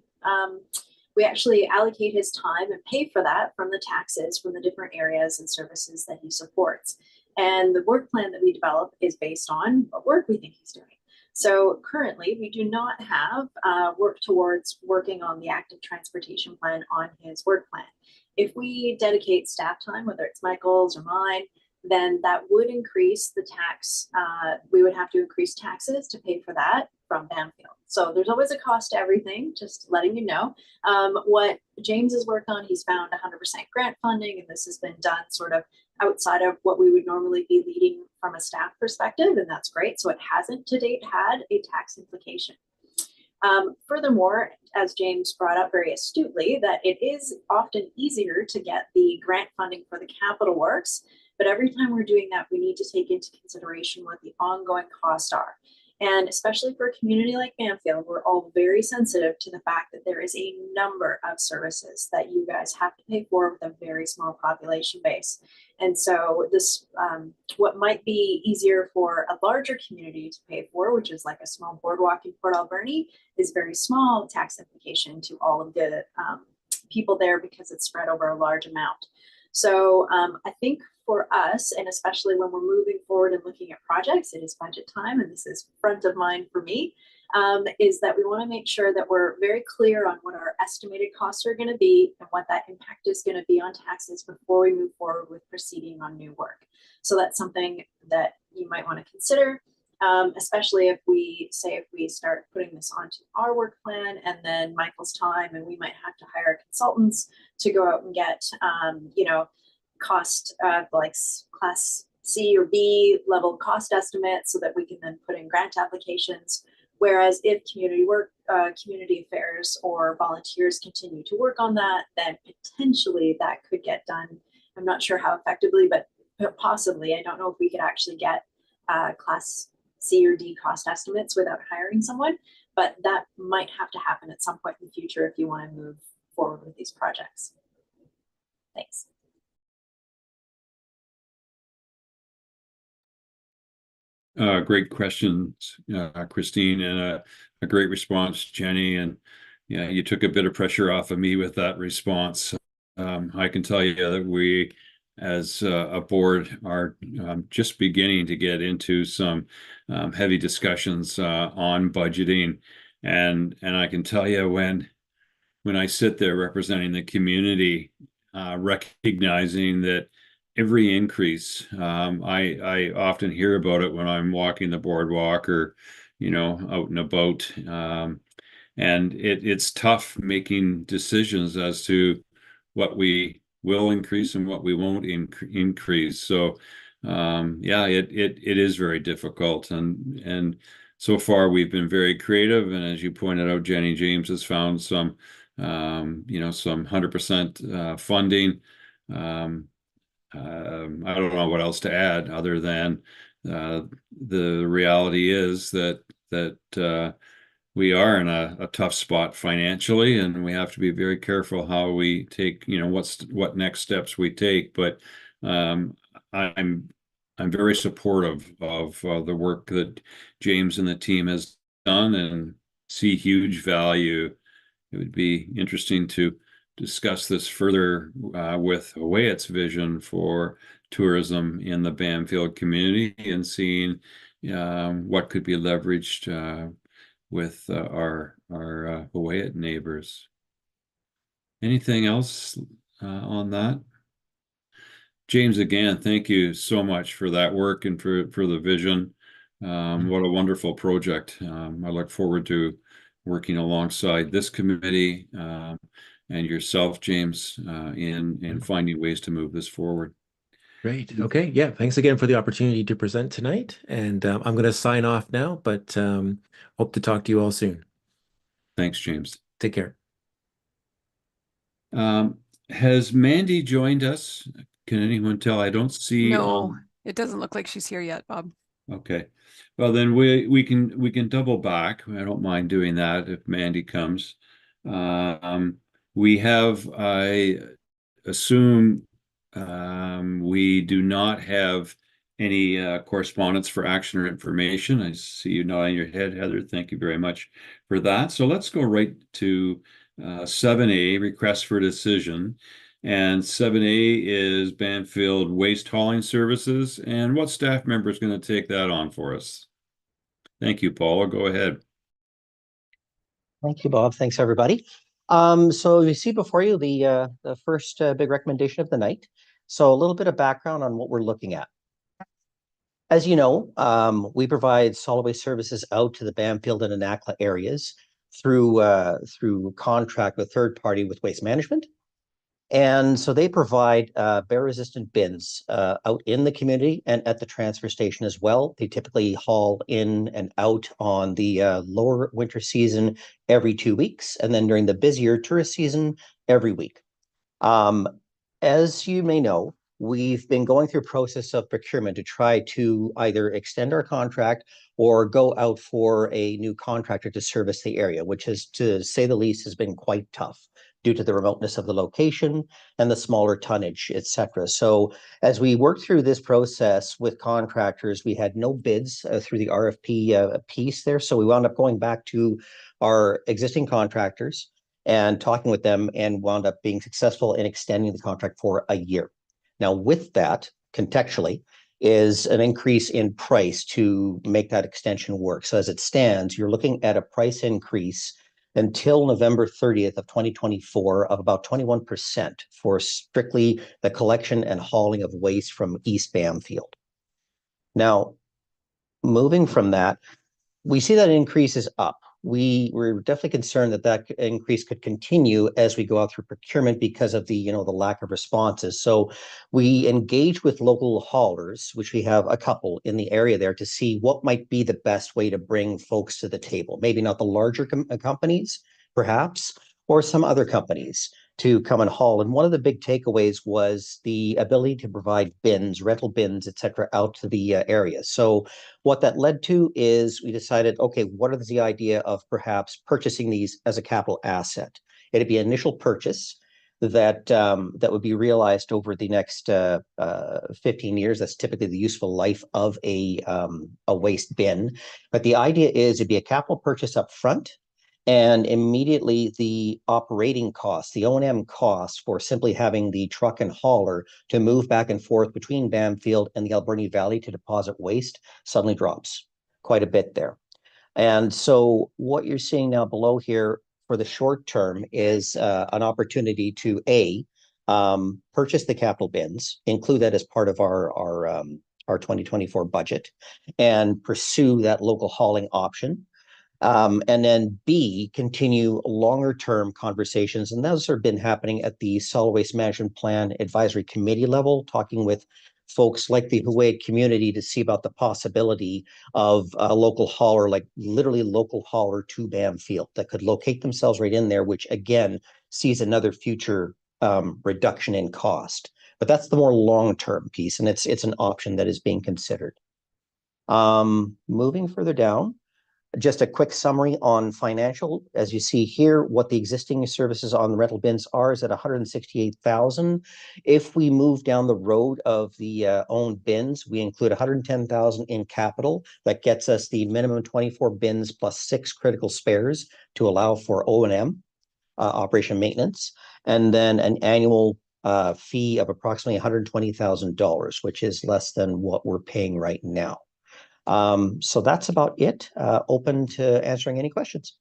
actually allocate his time and pay for that from the taxes from the different areas and services that he supports. And the work plan that we develop is based on what work we think he's doing. So currently, we do not have work towards working on the active transportation plan on his work plan. If we dedicate staff time, whether it's Michael's or mine, then that would increase the tax. We would have to increase taxes to pay for that from Bamfield. So there's always a cost to everything, just letting you know. What James has worked on, he's found 100% grant funding, and this has been done sort of outside of what we would normally be leading from a staff perspective, and that's great. So it hasn't to date had a tax implication. Furthermore, as James brought up very astutely, that it is often easier to get the grant funding for the capital works, but every time we're doing that, we need to take into consideration what the ongoing costs are. And especially for a community like Bamfield, we're all very sensitive to the fact that there is a number of services that you guys have to pay for with a very small population base. And so this, what might be easier for a larger community to pay for, which is like a small boardwalk in Port Alberni, is very small tax implication to all of the people there because it's spread over a large amount. So I think for us, and especially when we're moving forward and looking at projects, it is budget time, and this is front of mind for me, is that we want to make sure that we're very clear on what our estimated costs are going to be and what that impact is going to be on taxes before we move forward with proceeding on new work. So that's something that you might want to consider, especially if we start putting this onto our work plan and then Michael's time, and we might have to hire consultants to go out and get, cost like class C or B level cost estimates so that we can then put in grant applications. Whereas if community affairs or volunteers continue to work on that, then potentially that could get done. I'm not sure how effectively, but possibly. I don't know if we could actually get class C or D cost estimates without hiring someone, but that might have to happen at some point in the future if you want to move forward with these projects. Thanks. Great questions, Christine, and a great response, Jenny. And yeah, you took a bit of pressure off of me with that response. I can tell you that we, as a board, are just beginning to get into some heavy discussions on budgeting, and I can tell you when I sit there representing the community, recognizing that every increase, I often hear about it when I'm walking the boardwalk or, out and about. And it's tough making decisions as to what we will increase and what we won't increase. So, yeah, it is very difficult. And so far we've been very creative. And as you pointed out, Jenny, James has found some, some 100% funding. I don't know what else to add other than the reality is that we are in a tough spot financially, and we have to be very careful how we take, what next steps we take. But I'm very supportive of the work that James and the team has done, and see huge value it would be interesting to discuss this further with Hawaii's vision for tourism in the Bamfield community and seeing what could be leveraged with our Hawaiian neighbors. Anything else on that? James, again, thank you so much for that work and for the vision. What a wonderful project. I look forward to working alongside this committee and yourself, James, in finding ways to move this forward. Great. Okay. Yeah. Thanks again for the opportunity to present tonight. And I'm going to sign off now, but hope to talk to you all soon. Thanks, James. Take care. Has Mandy joined us? Can anyone tell? I don't see. No, it doesn't look like she's here yet, Bob. Okay. Well, then we can double back. I don't mind doing that if Mandy comes. We have, I assume, we do not have any correspondence for action or information. I see you nodding your head, Heather. Thank you very much for that. So let's go right to 7A, request for decision. And 7A is Bamfield Waste Hauling Services. And what staff member is going to take that on for us? Thank you, Paula. Go ahead. Thank you, Bob. Thanks, everybody. So you see before you the first big recommendation of the night. So a little bit of background on what we're looking at. As you know, we provide solid waste services out to the Bamfield and Anakla areas through contract with third party with Waste Management. And so they provide bear-resistant bins out in the community and at the transfer station as well. They typically haul in and out on the lower winter season every 2 weeks, and then during the busier tourist season, every week. As you may know, we've been going through a process of procurement to try to either extend our contract or go out for a new contractor to service the area, which is, to say the least, has been quite tough due to the remoteness of the location and the smaller tonnage, et cetera. So as we worked through this process with contractors, we had no bids through the RFP piece there. So we wound up going back to our existing contractors and talking with them and wound up being successful in extending the contract for a year. Now, with that, contextually, is an increase in price to make that extension work. So as it stands, you're looking at a price increase until November 30th of 2024 of about 21% for strictly the collection and hauling of waste from East Bamfield. Now, moving from that, we see that increase is up. We're definitely concerned that that increase could continue as we go out through procurement because of the lack of responses. So we engage with local haulers, which we have a couple in the area there, to see what might be the best way to bring folks to the table. Maybe not the larger companies, perhaps, or some other companies to come and haul. And one of the big takeaways was the ability to provide bins, rental bins, et cetera, out to the area. So what that led to is we decided, okay, what is the idea of perhaps purchasing these as a capital asset? It'd be an initial purchase that that would be realized over the next 15 years. That's typically the useful life of a waste bin. But the idea is it'd be a capital purchase up front, and immediately the operating costs, the O&M costs for simply having the truck and hauler to move back and forth between Bamfield and the Alberni Valley to deposit waste suddenly drops quite a bit there. And so what you're seeing now below here for the short term is an opportunity to purchase the capital bins, include that as part of our 2024 budget, and pursue that local hauling option. And then B, continue longer term conversations. And those have been happening at the Solid Waste Management Plan Advisory Committee level, talking with folks like the Hawaiian community to see about the possibility of a local hauler, like literally local hauler to Bamfield, that could locate themselves right in there, which again sees another future reduction in cost. But that's the more long-term piece, and it's an option that is being considered. Moving further down, just a quick summary on financial. As you see here, what the existing services on the rental bins are is at $168,000. If we move down the road of the owned bins, we include $110,000 in capital. That gets us the minimum 24 bins plus 6 critical spares to allow for O&M. operation maintenance, and then an annual fee of approximately $120,000, which is less than what we're paying right now. So that's about it. Open to answering any questions.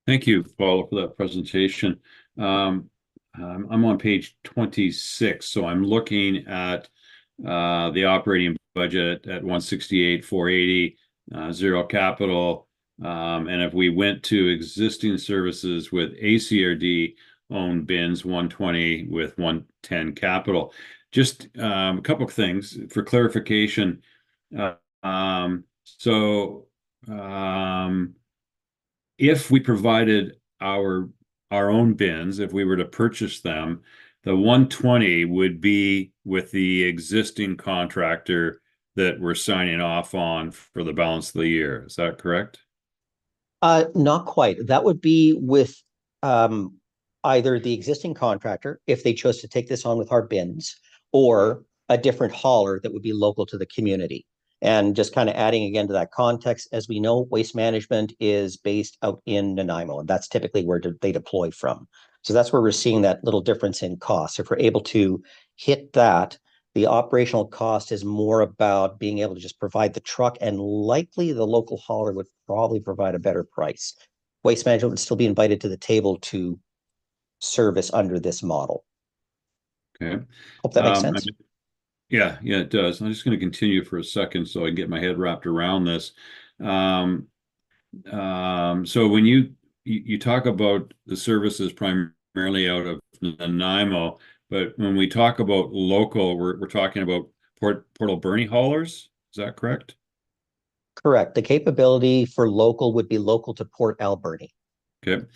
Thank you, Paula, for that presentation. I'm on page 26, so I'm looking at the operating budget at 168,480, zero capital. And if we went to existing services with ACRD owned bins, 120 with 110 capital. Just a couple of things for clarification. If we provided our own bins, if we were to purchase them, the 120 would be with the existing contractor that we're signing off on for the balance of the year. Is that correct? Not quite. That would be with either the existing contractor, if they chose to take this on with our bins, or a different hauler that would be local to the community. And just kind of adding again to that context, as we know, Waste Management is based out in Nanaimo, and that's typically where they deploy from. So that's where we're seeing that little difference in cost. If we're able to hit that, the operational cost is more about being able to just provide the truck, and likely the local hauler would probably provide a better price. Waste Management would still be invited to the table to service under this model. Okay. Hope that makes sense. Yeah, it does. I'm just going to continue for a second so I can get my head wrapped around this. So when you talk about the services primarily out of Nanaimo, but when we talk about local, we're talking about Port Alberni haulers. Is that correct? Correct. The capability for local would be local to Port Alberni. Okay.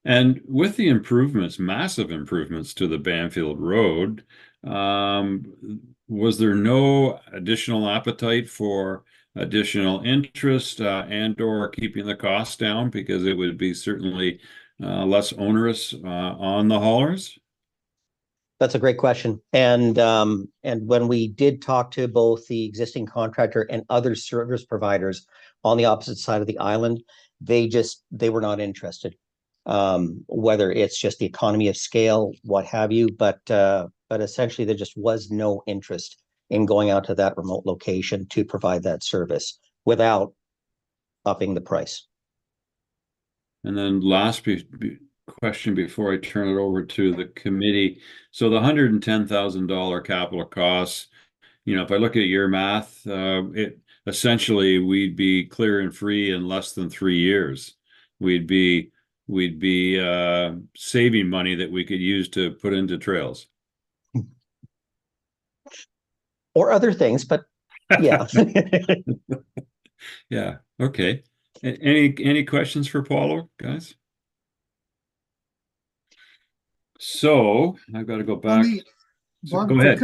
And with the improvements, massive improvements to the Bamfield Road, was there no additional appetite for additional interest and or keeping the costs down, because it would be certainly less onerous on the haulers? That's a great question. And when we did talk to both the existing contractor and other service providers on the opposite side of the island, they were not interested. Whether it's just the economy of scale, what have you, but essentially there just was no interest in going out to that remote location to provide that service without upping the price. And then last question before I turn it over to the committee. So the $110,000 capital costs, if I look at your math, it essentially we'd be clear and free in less than 3 years. We'd be saving money that we could use to put into trails. Or other things, but yeah. Yeah. Okay. Any questions for Paulo, guys? So I've got to go back. Bob, go ahead.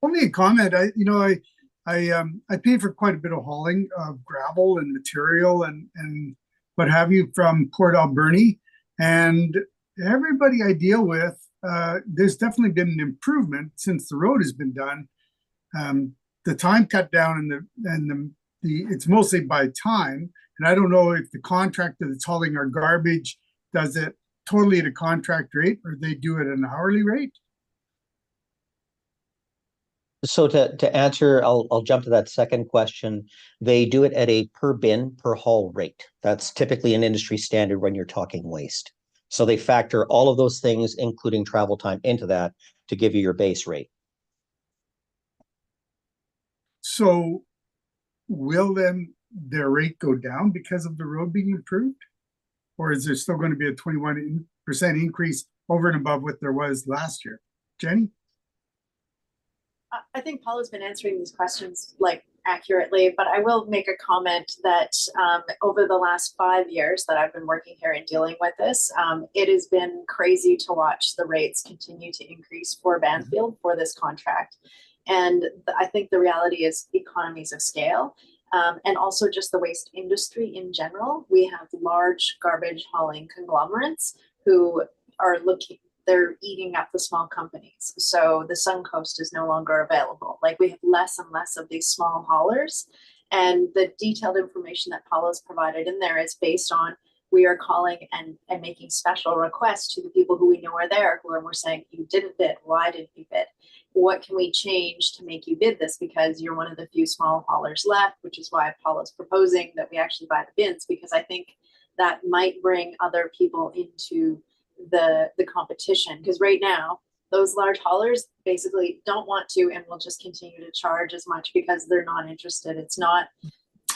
Only a comment. I pay for quite a bit of hauling of gravel and material and what have you from Port Alberni, and everybody I deal with, there's definitely been an improvement since the road has been done. The time cut down and the it's mostly by time, and I don't know if the contractor that's hauling our garbage does it totally at a contract rate or they do it at an hourly rate. So to answer, I'll jump to that second question. They do it at a per bin per haul rate. That's typically an industry standard when you're talking waste. So they factor all of those things, including travel time, into that to give you your base rate. So will then their rate go down because of the road being improved? Or is there still going to be a 21% increase over and above what there was last year? Jenny? I think Paul has been answering these questions accurately, but I will make a comment that over the last 5 years that I've been working here and dealing with this, it has been crazy to watch the rates continue to increase for Bamfield for this contract. And I think the reality is economies of scale. And also just the waste industry in general. We have large garbage hauling conglomerates who are they're eating up the small companies. So the Suncoast is no longer available. We have less and less of these small haulers. And the detailed information that Paula's provided in there is based on we are calling and making special requests to the people who we know are there, who are we're saying, you didn't bid, why didn't you bid? What can we change to make you bid this? Because you're one of the few small haulers left, which is why Paula's proposing that we actually buy the bins, because I think that might bring other people into the competition. Because right now, those large haulers basically don't want to and will just continue to charge as much because they're not interested. It's not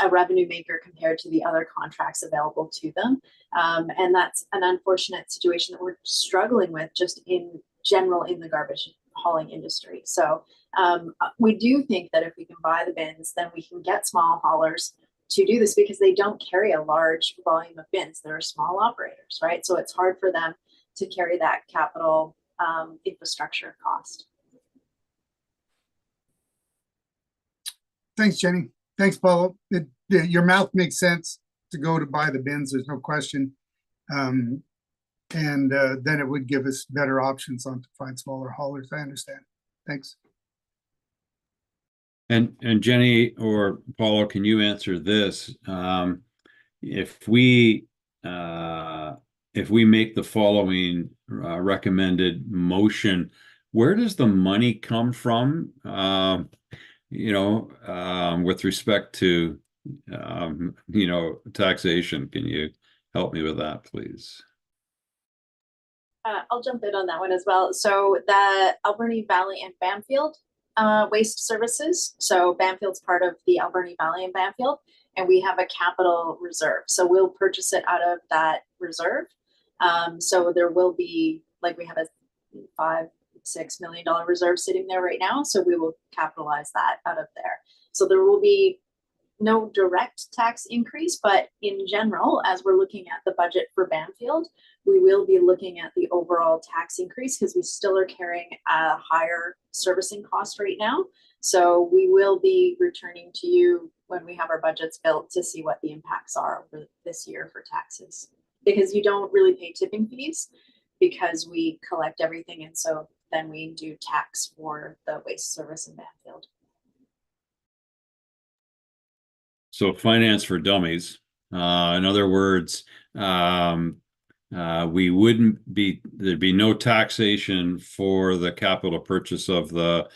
a revenue maker compared to the other contracts available to them. And that's an unfortunate situation that we're struggling with just in general in the garbage hauling industry. So we do think that if we can buy the bins, then we can get small haulers to do this because they don't carry a large volume of bins. They're small operators, right? So it's hard for them to carry that capital infrastructure cost. Thanks, Jenny. Thanks, Paul. Your mouth makes sense to go to buy the bins. There's no question. And then it would give us better options on to find smaller haulers. I understand. Thanks. And Jenny or Paula, can you answer this? If we make the following recommended motion, where does the money come from? With respect to taxation. Can you help me with that, please? I'll jump in on that one as well. So the Alberni Valley and Bamfield waste services. So Bamfield's part of the Alberni Valley and Bamfield, and we have a capital reserve. So we'll purchase it out of that reserve. So there will be, like, we have a $5-6 million reserve sitting there right now. So we will capitalize that out of there. So there will be no direct tax increase, but in general, as we're looking at the budget for Bamfield, we will be looking at the overall tax increase because we still are carrying a higher servicing cost right now. So we will be returning to you when we have our budgets built to see what the impacts are over this year for taxes, because you don't really pay tipping fees because we collect everything. And so then we do tax for the waste service in Bamfield. So finance for dummies. In other words, there'd be no taxation for the capital purchase of the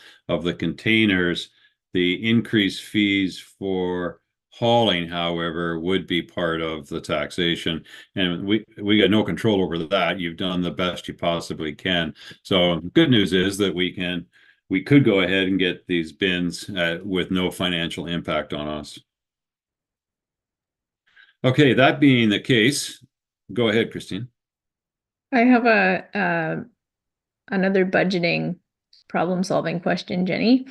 containers. The increased fees for hauling, however, would be part of the taxation, and we got no control over that. You've done the best you possibly can. So good news is that we could go ahead and get these bins with no financial impact on us. Okay, that being the case, go ahead, Christine. I have another budgeting problem-solving question, Jenny.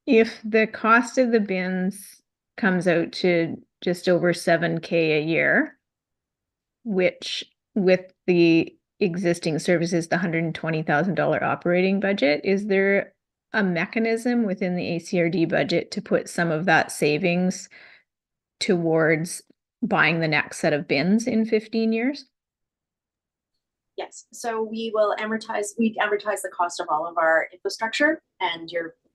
If the cost of the bins comes out to just over $7,000 a year, which with the existing services, the $120,000 operating budget, is there a mechanism within the ACRD budget to put some of that savings towards buying the next set of bins in 15 years? Yes, so we amortize the cost of all of our infrastructure, and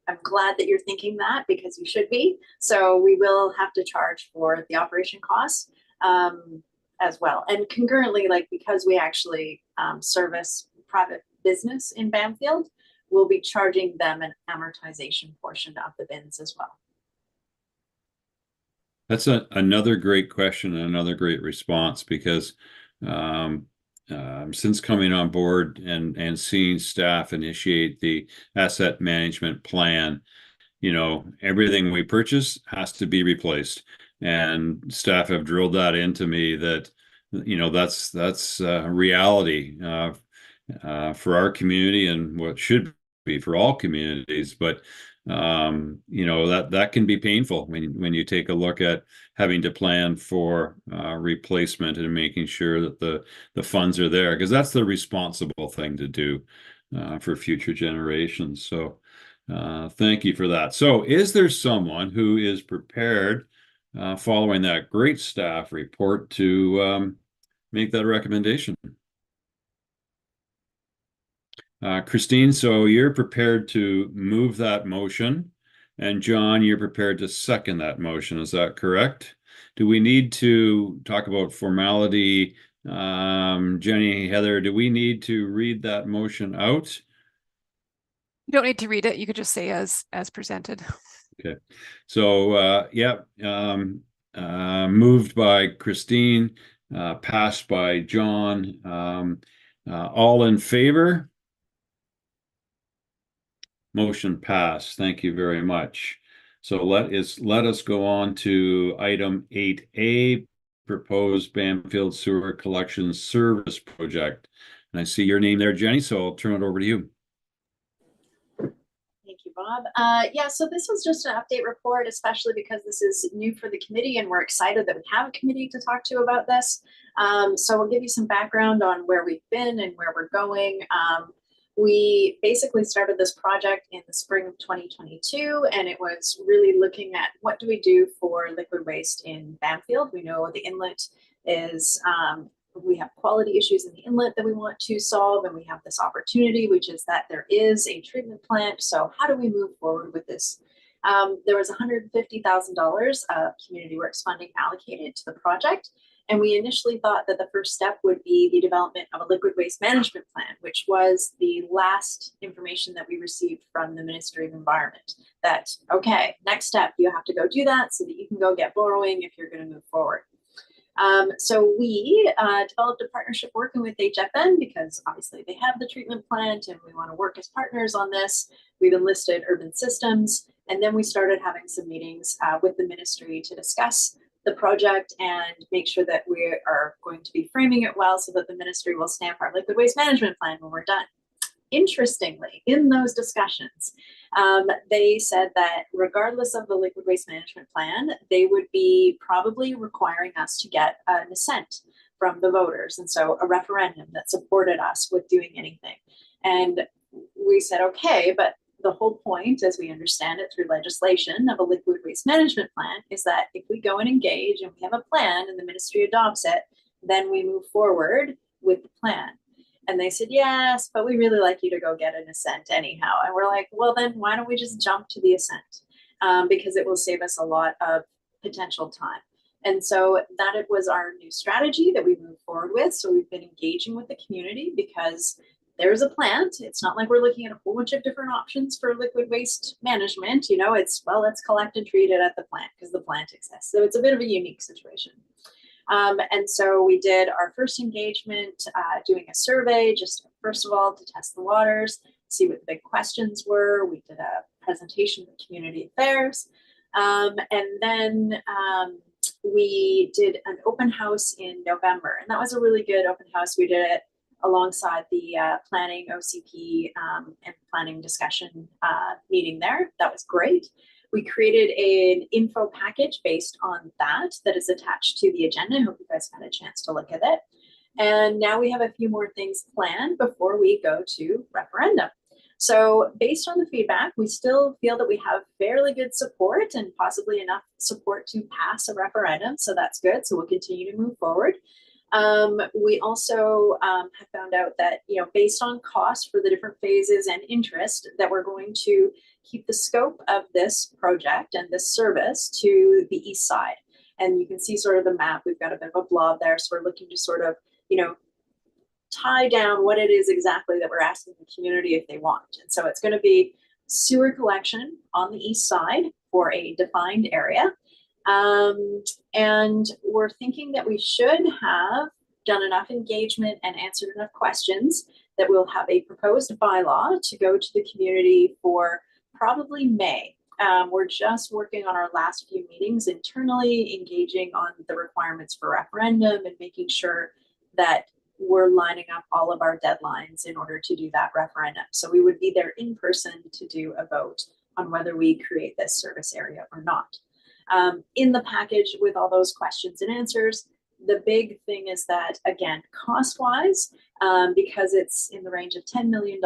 I'm glad that you're thinking that, because you should be. So we will have to charge for the operation costs as well. And concurrently, like, because we actually service private business in Bamfield, we'll be charging them an amortization portion of the bins as well. That's another great question and another great response, because since coming on board and seeing staff initiate the asset management plan, everything we purchase has to be replaced. And staff have drilled that into me that, that's reality for our community and what should be for all communities. But that can be painful when you take a look at having to plan for replacement and making sure that the funds are there, because that's the responsible thing to do for future generations. So thank you for that. So is there someone who is prepared following that great staff report to make that recommendation? Christine, so you're prepared to move that motion And John, you're prepared to second that motion, is that correct? Do we need to talk about formality? Jenny, Heather, do we need to read that motion out? You don't need to read it. You could just say as presented. Okay. So, moved by Christine, passed by John. All in favor? Motion passed. Thank you very much. So let us go on to item 8A, proposed Bamfield Sewer Collection Service Project. And I see your name there, Jenny, so I'll turn it over to you. Thank you, Bob. Yeah, so this was just an update report, especially because this is new for the committee and we're excited that we have a committee to talk to about this. So we'll give you some background on where we've been and where we're going. We basically started this project in the spring of 2022, and it was really looking at what do we do for liquid waste in Bamfield. We know the inlet is, we have quality issues in the inlet that we want to solve, and we have this opportunity, which is that there is a treatment plant. So how do we move forward with this? There was $150,000 of community works funding allocated to the project. And we initially thought that the first step would be the development of a liquid waste management plan, which was the last information that we received from the Ministry of Environment. That, okay, next step, you have to go do that so that you can go get borrowing if you're going to move forward. So we developed a partnership working with HFN because obviously they have the treatment plant and we want to work as partners on this. We've enlisted Urban Systems, and then we started having some meetings with the ministry to discuss the project and make sure that we are going to be framing it well so that the ministry will stamp our liquid waste management plan when we're done. Interestingly, in those discussions, they said that regardless of the liquid waste management plan, they would be probably requiring us to get an assent from the voters. And so a referendum that supported us with doing anything. And we said, okay, but the whole point, as we understand it through legislation, of a liquid waste management plan is that if we go and engage and we have a plan and the ministry adopts it, then we move forward with the plan. And they said, yes, but we really like you to go get an assent anyhow. And we're like, well, then why don't we just jump to the assent? Because it will save us a lot of potential time. And so that it was our new strategy that we moved forward with. So we've been engaging with the community because there's a plant. It's not like we're looking at a whole bunch of different options for liquid waste management. You know, it's, well, let's collect and treat it at the plant because the plant exists. So it's a bit of a unique situation. And so we did our first engagement, doing a survey, just first of all, to test the waters, see what the big questions were. We did a presentation with community affairs. And then we did an open house in November. And that was a really good open house. We did it alongside the planning OCP and planning discussion meeting there. That was great. We created an info package based on that is attached to the agenda. I hope you guys had a chance to look at it. And now we have a few more things planned before we go to referendum. So based on the feedback, we still feel that we have fairly good support and possibly enough support to pass a referendum. So that's good. So we'll continue to move forward. We also have found out that, you know, based on cost for the different phases and interest, that we're going to keep the scope of this project and this service to the east side. And you can see sort of the map. We've got a bit of a blob there. So we're looking to sort of, you know, tie down what it is exactly that we're asking the community if they want. And so it's going to be sewer collection on the east side for a defined area. And we're thinking that we should have done enough engagement and answered enough questions that we'll have a proposed bylaw to go to the community for probably May. We're just working on our last few meetings internally, engaging on the requirements for referendum and making sure that we're lining up all of our deadlines in order to do that referendum. So we would be there in person to do a vote on whether we create this service area or not. In the package with all those questions and answers, the big thing is that, again, cost-wise, because it's in the range of $10 million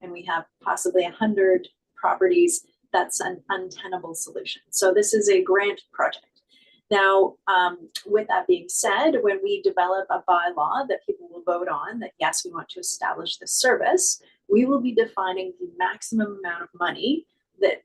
and we have possibly 100 properties, that's an untenable solution. So this is a grant project. Now, with that being said, when we develop a bylaw that people will vote on, that yes, we want to establish this service, we will be defining the maximum amount of money that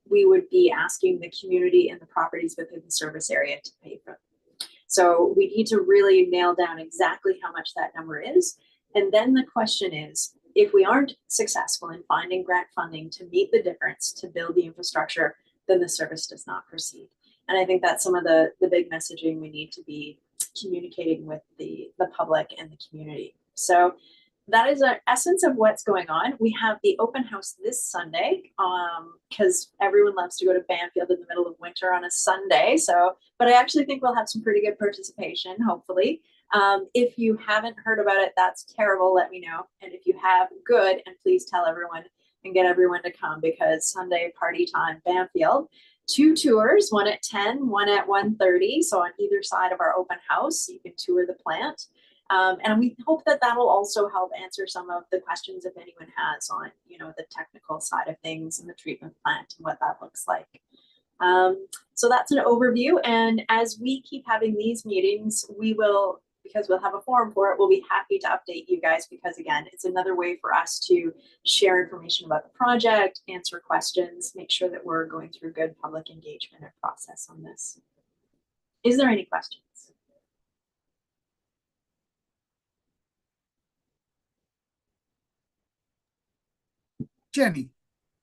we would be asking the community and the properties within the service area to pay for them. So we need to really nail down exactly how much that number is. And then the question is, if we aren't successful in finding grant funding to meet the difference to build the infrastructure, then the service does not proceed. And I think that's some of the big messaging we need to be communicating with the public and the community. So that is an essence of what's going on. We have the open house this Sunday because everyone loves to go to Bamfield in the middle of winter on a Sunday. So, but I actually think we'll have some pretty good participation, hopefully. If you haven't heard about it, that's terrible. Let me know. And if you have, good. And please tell everyone and get everyone to come because Sunday party time, Bamfield. 2 tours, one at 10, one at 1:30. So on either side of our open house, you can tour the plant. And we hope that that'll also help answer some of the questions if anyone has on, the technical side of things and the treatment plant and what that looks like. So that's an overview. And as we keep having these meetings, we will, because we'll have a forum for it, we'll be happy to update you guys because again, it's another way for us to share information about the project, answer questions, make sure that we're going through good public engagement and process on this. Is there any questions? Jenny,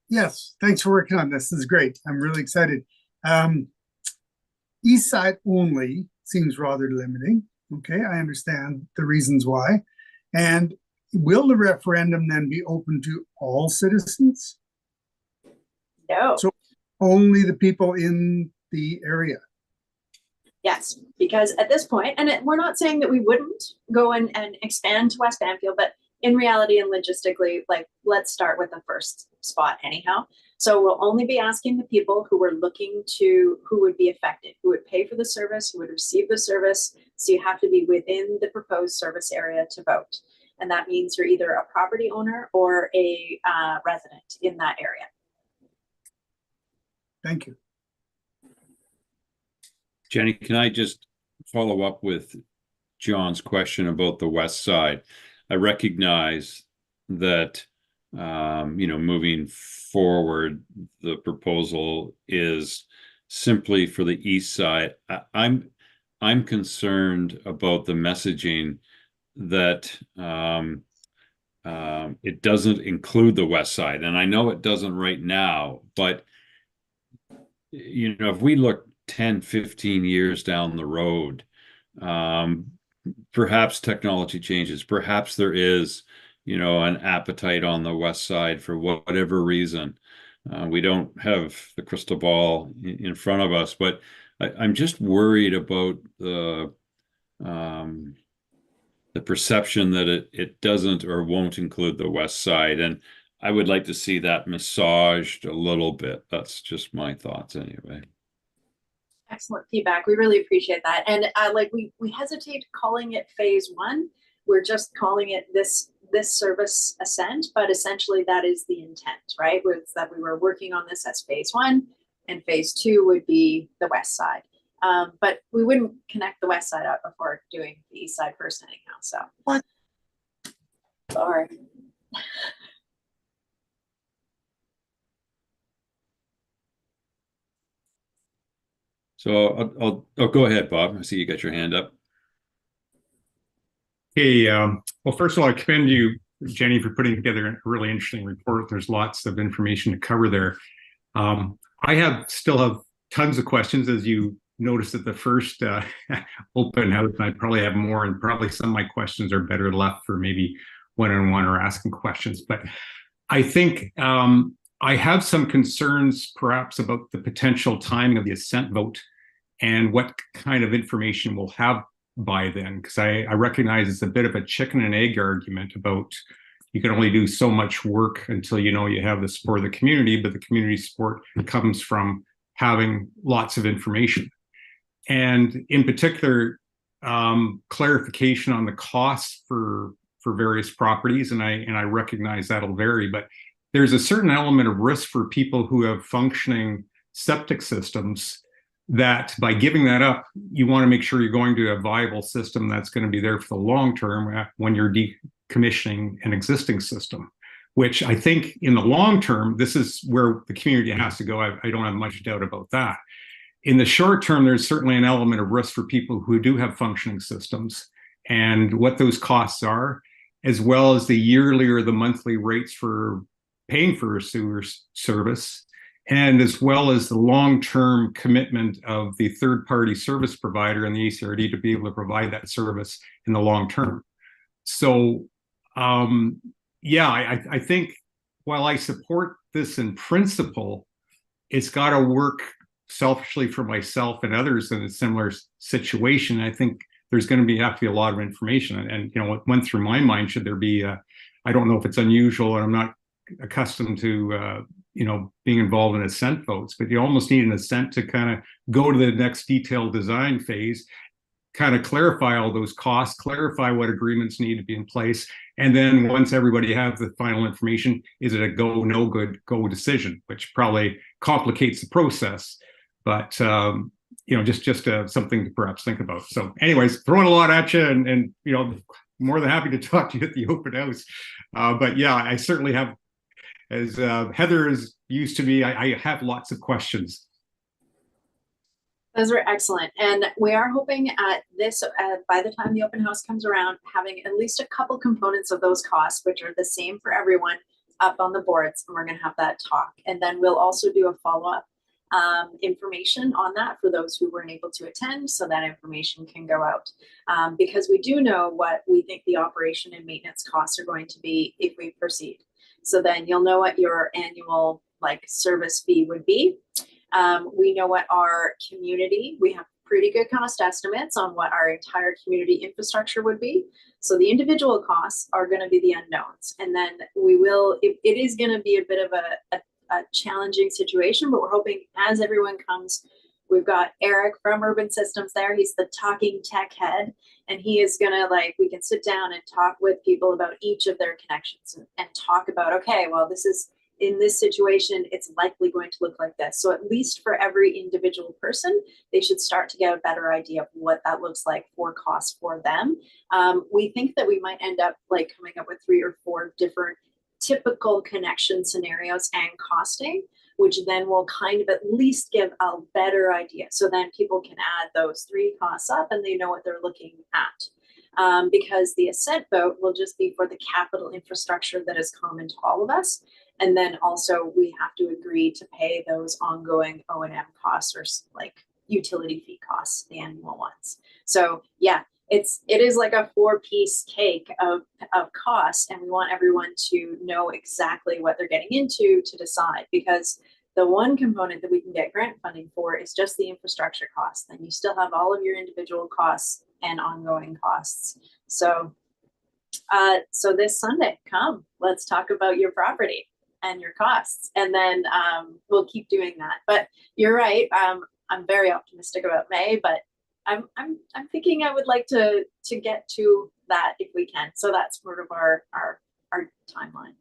yes, thanks for working on this. This is great. I'm really excited. East side only seems rather limiting. Okay, I understand the reasons why. And will the referendum then be open to all citizens? No. So only the people in the area? Yes, because at this point, and we're not saying that we wouldn't go and expand to West Bamfield, but in reality and logistically, like, let's start with the first spot anyhow. So we'll only be asking the people who were looking to, who would be affected, who would pay for the service, who would receive the service. So you have to be within the proposed service area to vote. And that means you're either a property owner or a resident in that area. Thank you. Jenny, can I just follow up with John's question about the west side? I recognize that, moving forward, the proposal is simply for the east side. I'm concerned about the messaging that it doesn't include the west side, and I know it doesn't right now. But if we look 10, 15 years down the road, perhaps technology changes. Perhaps there is, an appetite on the west side for whatever reason. We don't have the crystal ball in front of us, but I'm just worried about the perception that it doesn't or won't include the west side. And I would like to see that massaged a little bit. That's just my thoughts anyway. Excellent feedback. We really appreciate that. And we hesitate calling it phase 1. We're just calling it this service ascent, but essentially that is the intent, right? Was that we were working on this as phase 1 and phase 2 would be the west side. But we wouldn't connect the west side up before doing the east side first anyhow. So sorry. So I'll go ahead, Bob. I see you got your hand up. Hey, well, first of all, I commend you, Jenny, for putting together a really interesting report. There's lots of information to cover there. I still have tons of questions, as you noticed at the first open house. I probably have more, and probably some of my questions are better left for maybe one-on-one or asking questions. But I think I have some concerns perhaps about the potential timing of the assent vote and what kind of information we'll have by then, because I recognize it's a bit of a chicken and egg argument about you can only do so much work until you have the support of the community, but the community support comes from having lots of information. And in particular, clarification on the costs for various properties, and I recognize that'll vary, but there's a certain element of risk for people who have functioning septic systems that by giving that up, you want to make sure you're going to a viable system that's going to be there for the long term when you're decommissioning an existing system. which I think in the long term, this is where the community has to go. I don't have much doubt about that. In the short term, there's certainly an element of risk for people who do have functioning systems and what those costs are, as well as the yearly or the monthly rates for paying for a sewer service, and as well as the long-term commitment of the third-party service provider and the ECRD to be able to provide that service in the long term. So, yeah, I think while I support this in principle, it's got to work selfishly for myself and others in a similar situation. I think there's going to have to be a lot of information. And you know, what went through my mind, should there be, I don't know if it's unusual, and I'm not accustomed to, you know, being involved in assent votes, but you almost need an assent to kind of go to the next detailed design phase, kind of clarify all those costs, clarify what agreements need to be in place. And then once everybody has the final information, is it a go, no good, go decision, which probably complicates the process. But, you know, just something to perhaps think about. So anyways, throwing a lot at you, and you know, more than happy to talk to you at the open house. But yeah, I certainly have, as Heather is used to me, I have lots of questions. Those are excellent. And we are hoping at this, by the time the open house comes around, having at least a couple components of those costs, which are the same for everyone, up on the boards. And we're going to have that talk. And then we'll also do a follow-up information on that for those who weren't able to attend, so that information can go out. Because we do know what we think the operation and maintenance costs are going to be if we proceed. So then you'll know what your annual service fee would be. We know what our community, we have pretty good cost estimates on what our entire community infrastructure would be. So the individual costs are going to be the unknowns. And then we will, it is going to be a bit of a challenging situation, but we're hoping as everyone comes, we've got Eric from Urban Systems there. He's the talking tech head, and he is going to we can sit down and talk with people about each of their connections and talk about, okay, well, this is, in this situation, it's likely going to look like this. So at least for every individual person, they should start to get a better idea of what that looks like for costs for them. We think that we might end up coming up with 3 or 4 different typical connection scenarios and costing, which then will kind of at least give a better idea. So then people can add those 3 costs up and they know what they're looking at. Because the assent vote will just be for the capital infrastructure that is common to all of us. And then also we have to agree to pay those ongoing O&M costs, or utility fee costs, the annual ones. So yeah, it is like a 4-piece cake of costs, and we want everyone to know exactly what they're getting into to decide, because the one component that we can get grant funding for is just the infrastructure costs. Then you still have all of your individual costs and ongoing costs. So so this Sunday, come, let's talk about your property and your costs, and then we'll keep doing that. But you're right, I'm very optimistic about May, but I'm thinking I would like to get to that if we can. So that's sort of our timeline.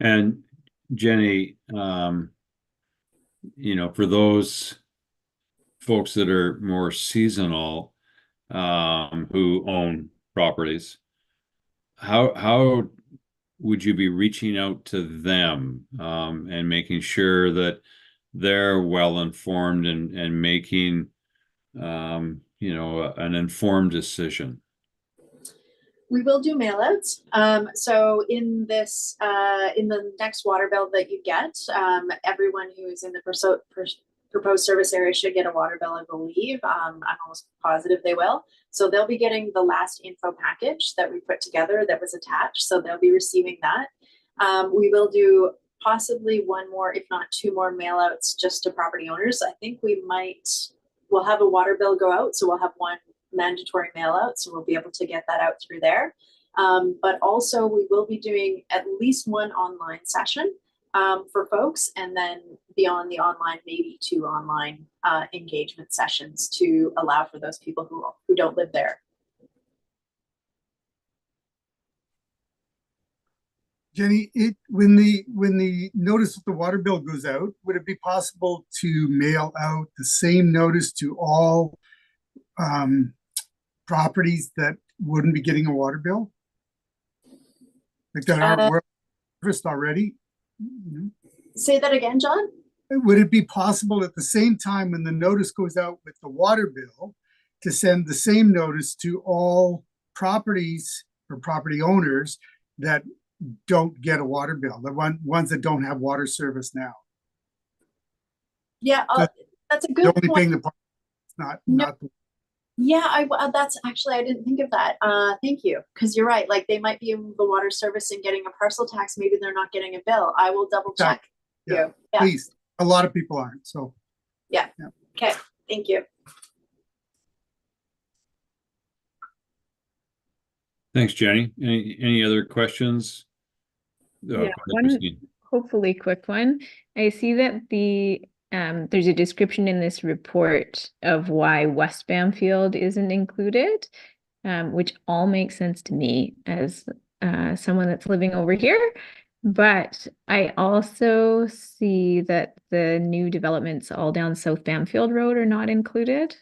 And Jenny, you know, for those folks that are more seasonal, who own properties, how would you be reaching out to them, and making sure that they're well informed and making, you know, an informed decision? We will do mailouts. So in this, in the next water bill that you get, everyone who is in the proposed service area should get a water bill, I believe. I'm almost positive they will. So they'll be getting the last info package that we put together that was attached. So they'll be receiving that. We will do possibly 1 more, if not 2 more mailouts just to property owners. I think we'll have a water bill go out. So we'll have 1 mandatory mail out. So we'll be able to get that out through there. But also we will be doing at least 1 online session for folks, and then beyond the online, maybe 2 online engagement sessions to allow for those people who don't live there. Jenny, when the notice of the water bill goes out, would it be possible to mail out the same notice to all properties that wouldn't be getting a water bill? Like that aren't serviced already? Say that again, John? Would it be possible at the same time when the notice goes out with the water bill to send the same notice to all properties or property owners that don't get a water bill, the ones that don't have water service now? Yeah, that's a The good only point. thing the not Yeah, that's actually, I didn't think of that. Thank you, because you're right. Like they might be in the water service and getting a parcel tax. Maybe they're not getting a bill. I will double check. Yeah, Yeah. please. A lot of people aren't. So Yeah. Okay. Thank you. Thanks, Jenny. Any other questions? Yeah, one Christine. hopefully quick one. I see that there's a description in this report of why West Bamfield isn't included, which all makes sense to me as someone that's living over here. But I also see that the new developments all down South Bamfield Road are not included.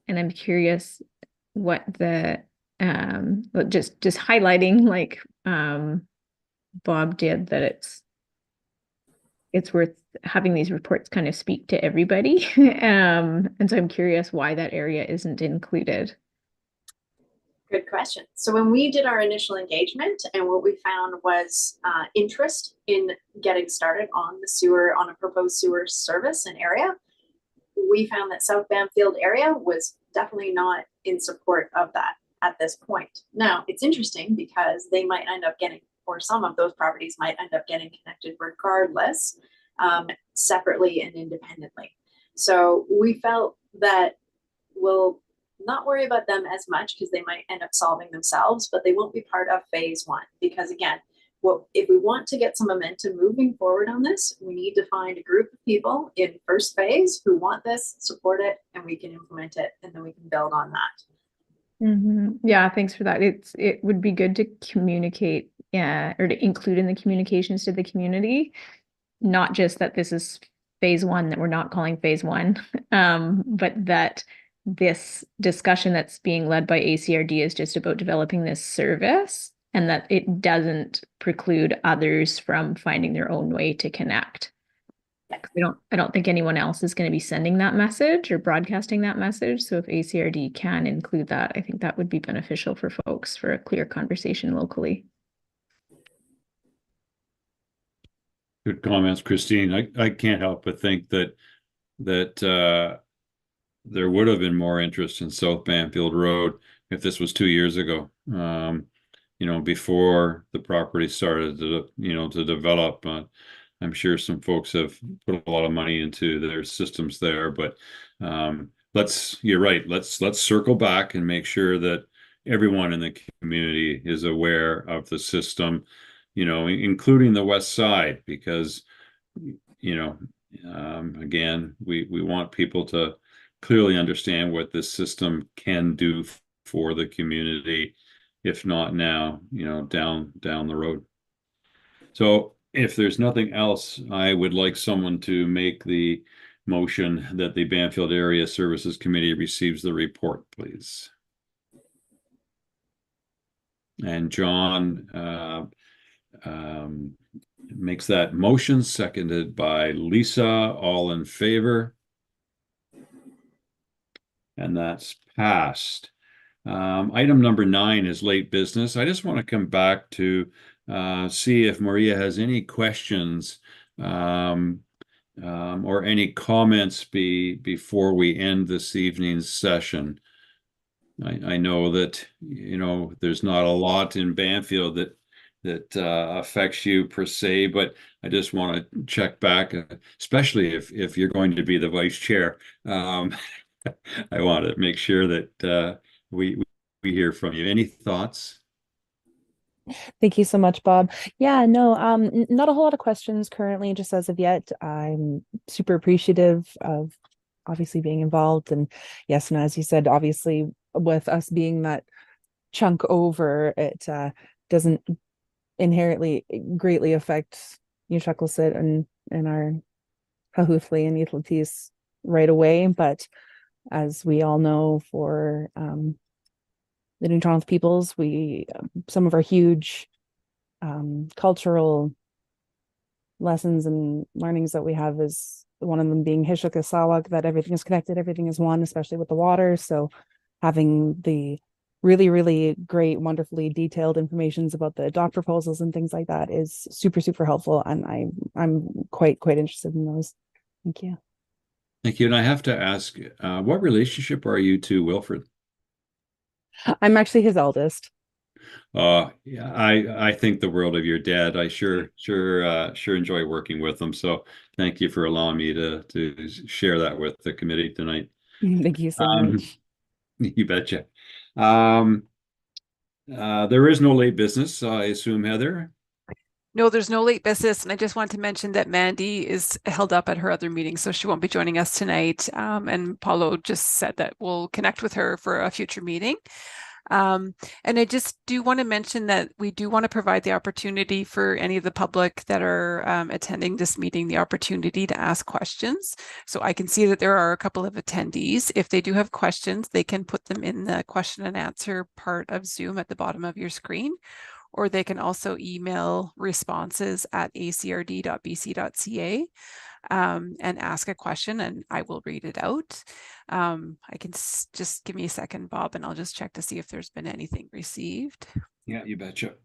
And I'm curious what the just highlighting like Bob did, that it's worth having these reports kind of speak to everybody. And so I'm curious why that area isn't included. Good question. So when we did our initial engagement, and what we found was interest in getting started on the sewer, on a proposed sewer service and area, we found that South Bamfield area was definitely not in support of that at this point. Now, it's interesting because they might end up getting, or some of those properties might end up getting connected regardless, separately and independently. So we felt that we'll not worry about them as much because they might end up solving themselves, but they won't be part of phase one. Because again, if we want to get some momentum moving forward on this, we need to find a group of people in first phase who want this, support it, and we can implement it, and then we can build on that. Yeah, thanks for that. It would be good to communicate, or to include in the communications to the community, not just that this is phase one, that we're not calling phase one, but that this discussion that's being led by ACRD is just about developing this service, and that it doesn't preclude others from finding their own way to connect. I don't think anyone else is going to be sending that message or broadcasting that message. So if ACRD can include that, I think that would be beneficial for folks, for a clear conversation locally. Good comments, Christine. I can't help but think that there would have been more interest in South Bamfield Road if this was 2 years ago. Before the property started to develop. I'm sure some folks have put a lot of money into their systems there, but you're right. Let's circle back and make sure that everyone in the community is aware of the system, including the west side, because again, we want people to clearly understand what this system can do for the community, if not now, down the road. So if there's nothing else, I would like someone to make the motion that the Bamfield Area Services Committee receives the report, please. And John makes that motion, seconded by Lisa. All in favor? And that's passed. Item number 9 is late business. I just want to come back to see if Maria has any questions or any comments before we end this evening's session. I know that there's not a lot in Bamfield that affects you per se, but I just want to check back, especially if you're going to be the vice chair. I want to make sure that we hear from you. Any thoughts? Thank you so much, Bob. Yeah, no, not a whole lot of questions currently, just as of yet. I'm super appreciative of obviously being involved. And yes, and as you said, obviously with us being that chunk over, it doesn't inherently greatly affect Uchuckalsit and our Hahoothly and utilities right away. But as we all know, for the Newfoundland peoples. Some of our huge cultural lessons and learnings that we have is one of them being Hishukasawak, that everything is connected, everything is one, especially with the water. So having the really, really great, wonderfully detailed informations about the dock proposals and things like that is super, super helpful. And I'm quite interested in those. Thank you. Thank you. And I have to ask, what relationship are you to Wilfred? I'm actually his eldest. Yeah, I think the world of your dad. I sure enjoy working with him. So thank you for allowing me to share that with the committee tonight. Thank you so much. You betcha. There is no late business, I assume, Heather. No, there's no late business. And I just want to mention that Mandy is held up at her other meeting, so she won't be joining us tonight. And Paulo just said that we'll connect with her for a future meeting. And I just do want to mention that we do want to provide the opportunity for any of the public that are attending this meeting, the opportunity to ask questions. So I can see that there are a couple of attendees. If they do have questions, they can put them in the question and answer part of Zoom at the bottom of your screen, or they can also email responses@acrd.bc.ca and ask a question, and I will read it out. I can just give me a second, Bob, and I'll just check to see if there's been anything received. Yeah, you betcha.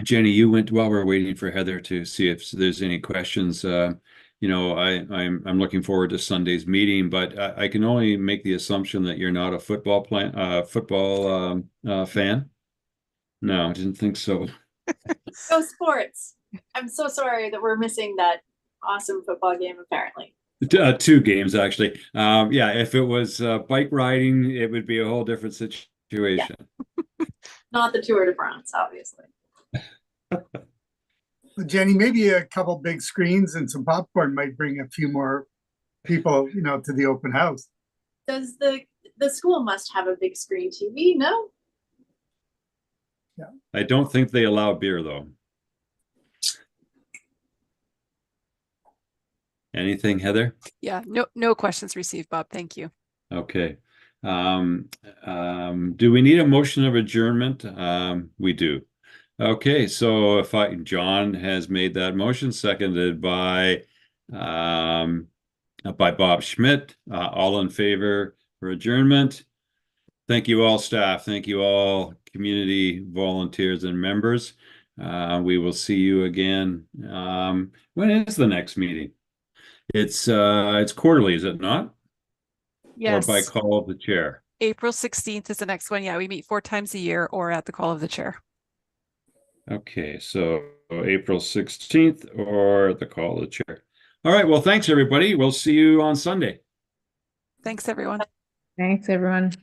Jenny, you went while we're waiting for Heather to see if there's any questions. I'm looking forward to Sunday's meeting, but I can only make the assumption that you're not a football fan. No, I didn't think so. Go sports. I'm so sorry that we're missing that awesome football game, apparently. 2 games, actually. Yeah, if it was bike riding, it would be a whole different situation. Yeah. Not the Tour de France, obviously. Jenny, maybe a couple big screens and some popcorn might bring a few more people, to the open house. Does the school must have a big screen TV? No? Yeah. I don't think they allow beer, though. Anything, Heather? Yeah, no questions received, Bob. Thank you. Okay. Do we need a motion of adjournment? We do. Okay, so John has made that motion, seconded by Bob Schmidt. All in favor for adjournment. Thank you all, staff. Thank you all, community volunteers and members. We will see you again. When is the next meeting? It's quarterly, is it not? Yes. Or by call of the chair? April 16th is the next one. Yeah, we meet 4 times a year or at the call of the chair. Okay, so April 16th or the call of the chair. All right, well, thanks, everybody. We'll see you on Sunday. Thanks, everyone. Thanks, everyone.